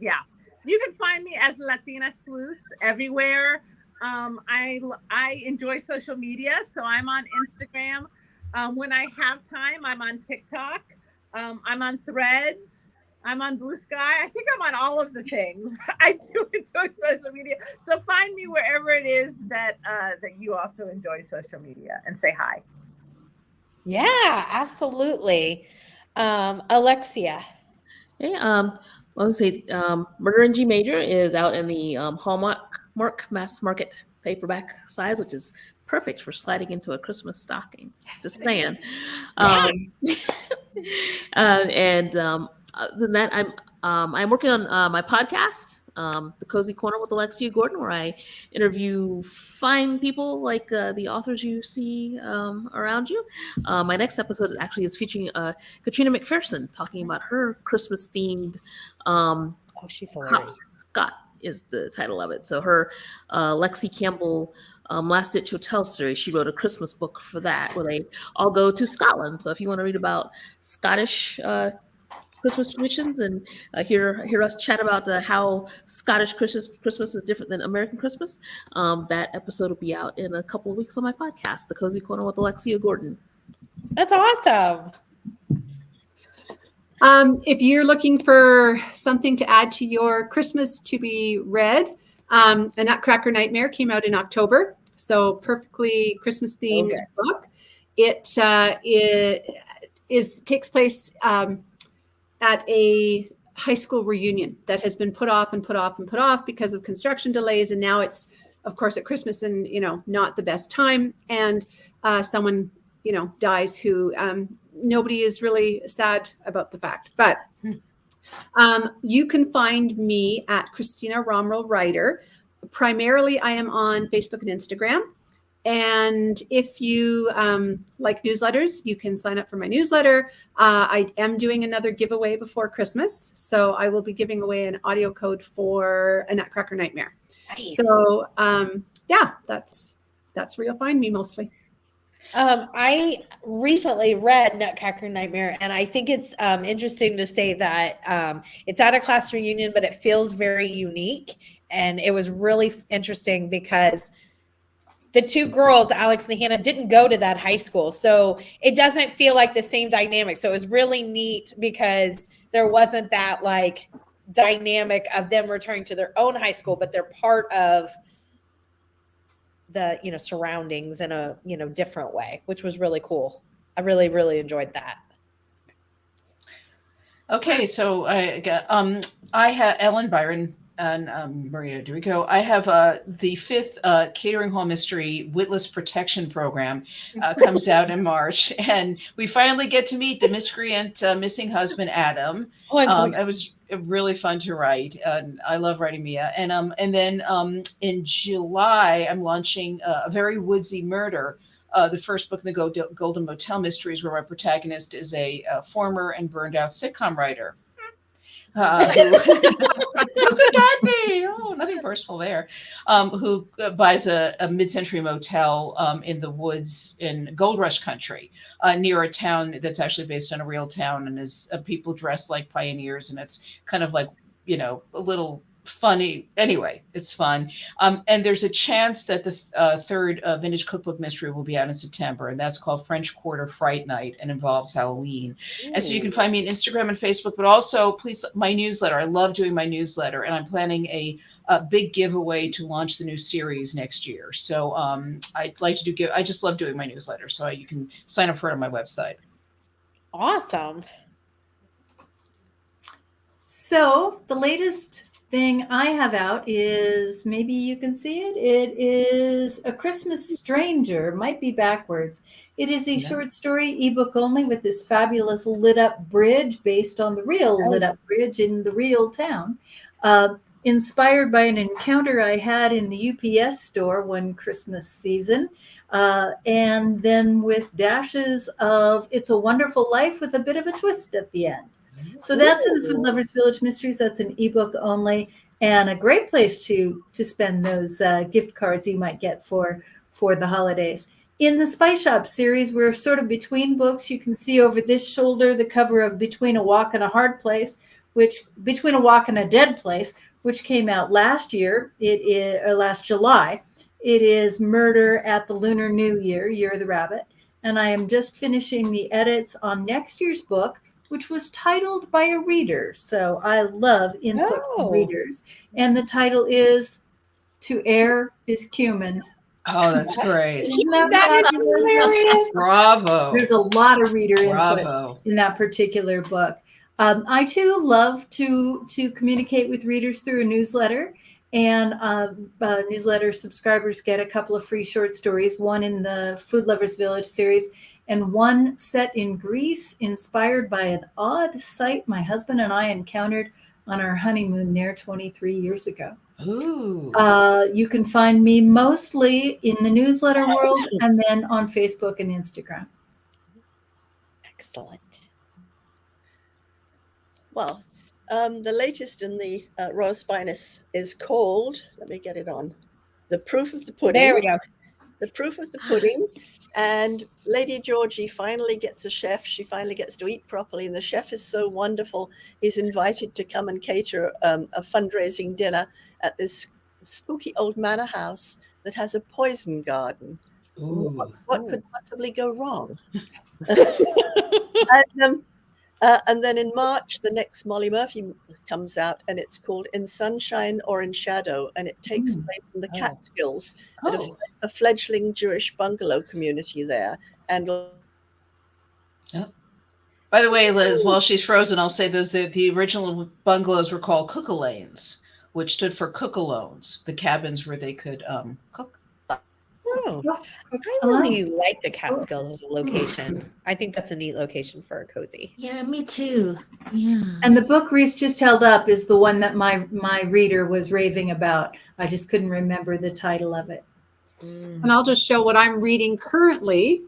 yeah, you can find me as Latina Sleuths everywhere. I enjoy social media, so I'm on Instagram. When I have time, I'm on TikTok. I'm on Threads. I'm on Blue Sky. I think I'm on all of the things. I do enjoy social media. So find me wherever it is that you also enjoy social media, and say hi. Yeah, absolutely. Alexia. Okay, I would say Murder in G Major is out in the Hallmark mass market paperback size, which is perfect for sliding into a Christmas stocking. Just saying. Other than that, I'm working on my podcast, The Cozy Corner with Alexia Gordon, where I interview fine people like the authors you see around you. My next episode is featuring Katrina McPherson talking about her Christmas themed. She's hilarious. Scott is the title of it. So her Lexi Campbell Last Ditch Hotel series, she wrote a Christmas book for that, where they all go to Scotland. So if you want to read about Scottish Christmas traditions and hear us chat about how Scottish Christmas is different than American Christmas, that episode will be out in a couple of weeks on my podcast, The Cozy Corner with Alexia Gordon. That's awesome. If you're looking for something to add to your Christmas to be read, A Nutcracker Nightmare came out in October, so perfectly Christmas themed book. It takes place at a high school reunion that has been put off and put off and put off because of construction delays, and now it's, of course, at Christmas and not the best time, and someone dies who nobody is really sad about the fact. But you can find me at Christina Romrell Writer. Primarily, I am on Facebook and Instagram. And if you like newsletters, you can sign up for my newsletter. I am doing another giveaway before Christmas. So I will be giving away an audio code for A Nutcracker Nightmare. Nice. So yeah, that's where you'll find me mostly. I recently read Nutcracker Nightmare, and I think it's interesting to say that it's at a class reunion, but it feels very unique. And it was really interesting because the two girls, Alex and Hannah, didn't go to that high school. So it doesn't feel like the same dynamic. So it was really neat because there wasn't that like dynamic of them returning to their own high school, but they're part of the, surroundings in a, different way, which was really cool. I really, really enjoyed that. Okay. So I have Ellen Byron and Maria Dorico. I have the 5th Catering Hall Mystery Witless Protection Program comes out in March, and we finally get to meet the miscreant missing husband, Adam. It was really fun to write, and I love writing Mia. And then in July, I'm launching A Very Woodsy Murder, the first book in the Golden Motel Mysteries, where my protagonist is a former and burned out sitcom writer. Who could that be? Oh, nothing personal there. Who buys a mid-century motel in the woods in Gold Rush country, near a town that's actually based on a real town, and is people dressed like pioneers, and it's kind of like, a little funny. Anyway, it's fun. And there's a chance that the 3rd vintage cookbook mystery will be out in September, and that's called French Quarter Fright Night and involves Halloween. Ooh. And so you can find me on Instagram and Facebook, but also please my newsletter. I love doing my newsletter, and I'm planning a big giveaway to launch the new series next year. So I'd like to I just love doing my newsletter. So you can sign up for it on my website. Awesome. So the latest thing I have out is, maybe you can see it. It is A Christmas Stranger, might be backwards. It is a short story, ebook only, with this fabulous lit up bridge based on the real lit up bridge in the real town. Inspired by an encounter I had in the UPS store one Christmas season. And then with dashes of It's a Wonderful Life with a bit of a twist at the end. So that's in Food Lovers Village Mysteries. That's an ebook only, and a great place to spend those gift cards you might get for the holidays. In the Spice Shop series, we're sort of between books. You can see over this shoulder the cover of Between a Walk and a Hard Place, Between a Walk and a Dead Place, which came out last year. It is last July. It is Murder at the Lunar New Year, Year of the Rabbit. And I am just finishing the edits on next year's book, which was titled by a reader. So I love input from readers. And the title is To Err is Cumin. Oh, that's great. Isn't that hilarious? Bravo. There's a lot of reader Bravo. input in that particular book. I too love to communicate with readers through a newsletter. And newsletter subscribers get a couple of free short stories, one in the Food Lovers Village series, and one set in Greece, inspired by an odd sight my husband and I encountered on our honeymoon there 23 years ago. Ooh. You can find me mostly in the newsletter world and then on Facebook and Instagram. Excellent. Well, the latest in the Royal Spinus is called, let me get it on, The Proof of the Pudding. There we go. The Proof of the Pudding. And Lady Georgie finally gets a chef. She finally gets to eat properly. And the chef is so wonderful. He's invited to come and cater a fundraising dinner at this spooky old manor house that has a poison garden. Ooh. What could possibly go wrong? And then in March, the next Molly Murphy comes out, and it's called In Sunshine or in Shadow, and it takes place in the Catskills at a fledgling Jewish bungalow community there. And By the way, Liz, while she's frozen, I'll say the original bungalows were called cookalanes, which stood for cookalones, the cabins where they could cook. Oh, I really like the Catskills as a location. I think that's a neat location for a cozy. Yeah, me too. Yeah. And the book Reese just held up is the one that my reader was raving about. I just couldn't remember the title of it. And I'll just show what I'm reading currently.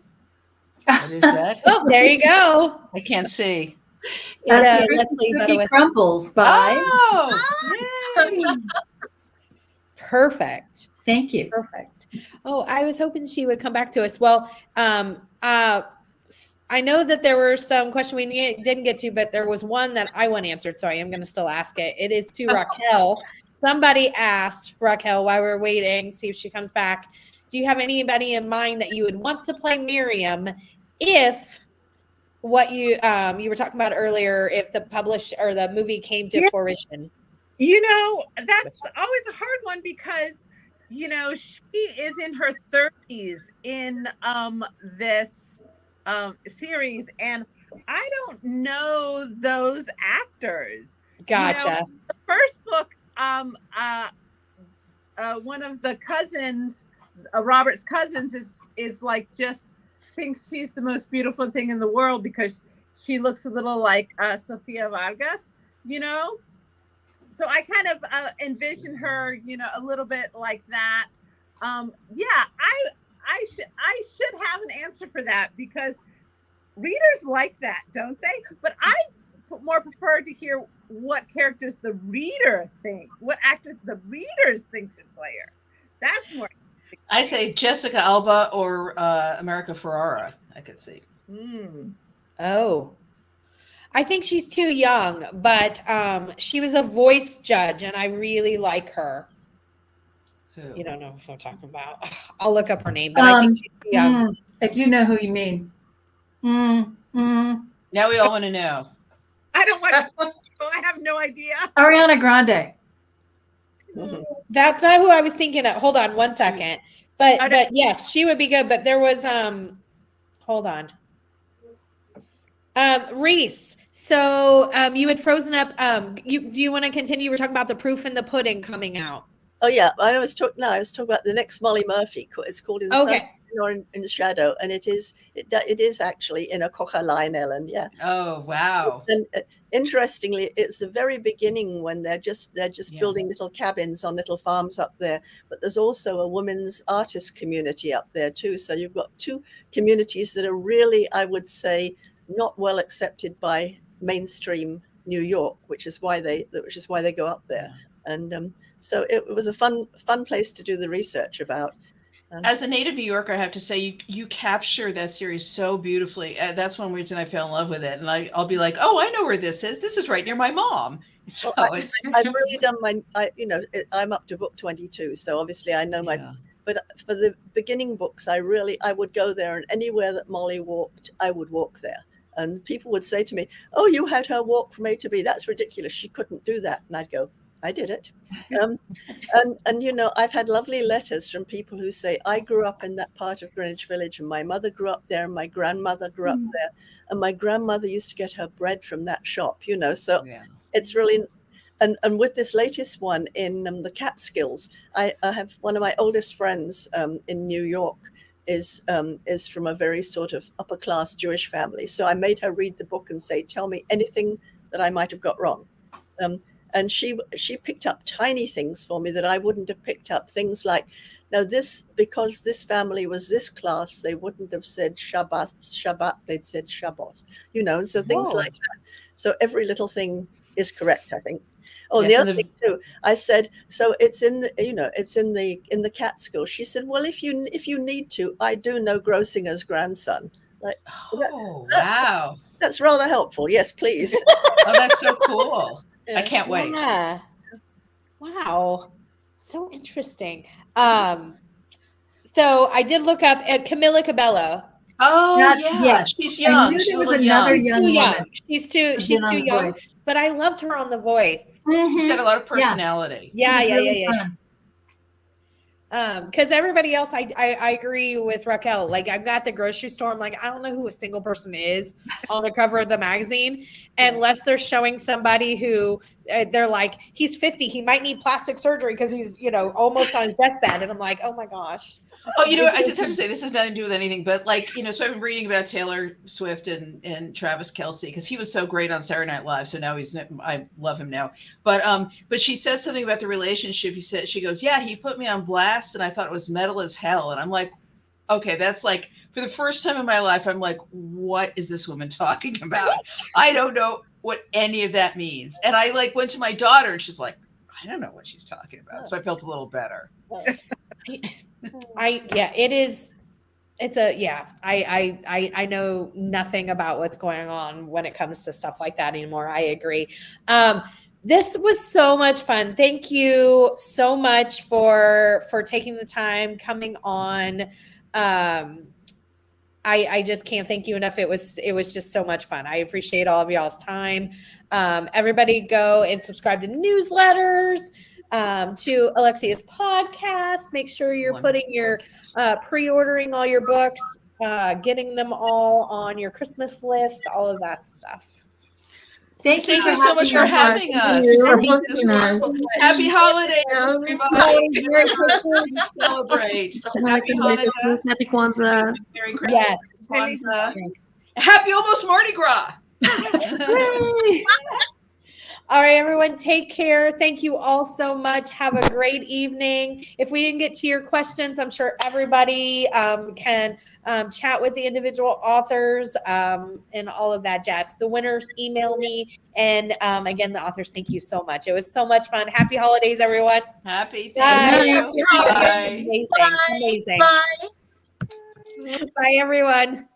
What is that? Oh, there you go. I can't see. That's Yeah, the Leslie Cookie Butterworth. Crumbles by. Oh, yay. Perfect. Thank you. Perfect. Oh, I was hoping she would come back to us. Well, I know that there were some questions we didn't get to, but there was one that I want answered, so I am going to still ask it. It is to Raquel. Somebody asked Raquel while we're waiting, see if she comes back. Do you have anybody in mind that you would want to play Miriam if what you were talking about earlier, if the publish or the movie came to fruition? You know, that's always a hard one because, you know, she is in her 30s in this series, and I don't know those actors. Gotcha. You know, the first book, one of the cousins, Robert's cousins, is like just thinks she's the most beautiful thing in the world because she looks a little like Sofia Vargas, you know. So I kind of envision her, you know, a little bit like that. Yeah, I should have an answer for that because readers like that, don't they? But I more prefer to hear what characters the reader think, what actors the readers think should play her. That's more. I'd say Jessica Alba or America Ferrara. I could see. Oh, I think she's too young, but she was a voice judge, and I really like her. Who? You don't know who I'm talking about. I'll look up her name, but I think she's too young. I do know who you mean. Now we all want to know. I don't want to. I have no idea. Ariana Grande. That's not who I was thinking of. Hold on one second. But yes, she would be good. But there was hold on. Reese, so you had frozen up. Do you want to continue? We're talking about the proof in the pudding coming out. Oh yeah, I was talking about the next Molly Murphy. It's called In the Sun Okay. or in the Shadow, and it is actually in a Kocha line, Ellen. Yeah. Oh wow. And interestingly, it's the very beginning when they're just building little cabins on little farms up there. But there's also a women's artist community up there too. So you've got two communities that are really, I would say, not well accepted by mainstream New York, which is why they go up there. And so it was a fun place to do the research about. As a native New Yorker, I have to say you capture that series so beautifully. That's one reason I fell in love with it. And I'll be like, oh, I know where this is. This is right near my mom. So I've really done I'm up to book 22, so obviously I know But for the beginning books, I would go there, and anywhere that Molly walked, I would walk there. And people would say to me, "Oh, you had her walk from A to B. That's ridiculous. She couldn't do that." And I'd go, I did it. And I've had lovely letters from people who say, I grew up in that part of Greenwich Village, and my mother grew up there, and my grandmother grew up there, and my grandmother used to get her bread from that shop, so it's really, and with this latest one in the Catskills, I have one of my oldest friends in New York is from a very sort of upper class Jewish family. So I made her read the book and say, tell me anything that I might have got wrong. And she picked up tiny things for me that I wouldn't have picked up. Things like, now because this family was this class, they wouldn't have said Shabbat, they'd said Shabbos, and so things like that. So every little thing is correct, I think. Oh, and the other thing too, I said, so it's in the Catskills. She said, well, if you need to, I do know Grossinger's grandson. Like, wow, that's rather helpful. Yes, please. Oh, that's so cool. I can't wait. Yeah. Wow. So interesting. So I did look up at Camilla Cabello. Oh, Yes. She's young. I knew She's there was a little another young. young woman. She's too young. But I loved her on The Voice. She's got a lot of personality. Yeah. Fun. Because everybody else, I agree with Raquel. Like, I'm at the grocery store, I'm like, I don't know who a single person is on the cover of the magazine, unless they're showing somebody who they're like, he's 50, he might need plastic surgery because he's almost on his deathbed, and I'm like, oh my gosh. Oh, I just have to say, this has nothing to do with anything, but so I've been reading about Taylor Swift and Travis Kelce, because he was so great on Saturday Night Live. So now I love him now. But she said something about the relationship. She goes, yeah, he put me on blast, and I thought it was metal as hell. And I'm like, okay, that's like, for the first time in my life, I'm like, what is this woman talking about? I don't know what any of that means. And I went to my daughter, and she's like, I don't know what she's talking about. So I felt a little better. I know nothing about what's going on when it comes to stuff like that anymore. I agree. This was so much fun. Thank you so much for taking the time coming on. I just can't thank you enough. It was just so much fun. I appreciate all of y'all's time. Everybody go and subscribe to newsletters, to Alexia's podcast. Make sure you're putting your pre-ordering all your books, getting them all on your Christmas list, all of that stuff. Thank you so much for having us. Happy holidays, everybody. Celebrate. Happy Hanukkah. Happy Kwanzaa. Merry Christmas. Yes. Kwanzaa. Happy almost Mardi Gras. All right, everyone, take care. Thank you all so much. Have a great evening. If we didn't get to your questions, I'm sure everybody can chat with the individual authors and all of that jazz. The winners, email me. And again, the authors, thank you so much. It was so much fun. Happy holidays, everyone. Happy. Thank you. Bye. Amazing. Bye. Amazing. Bye. Bye, everyone.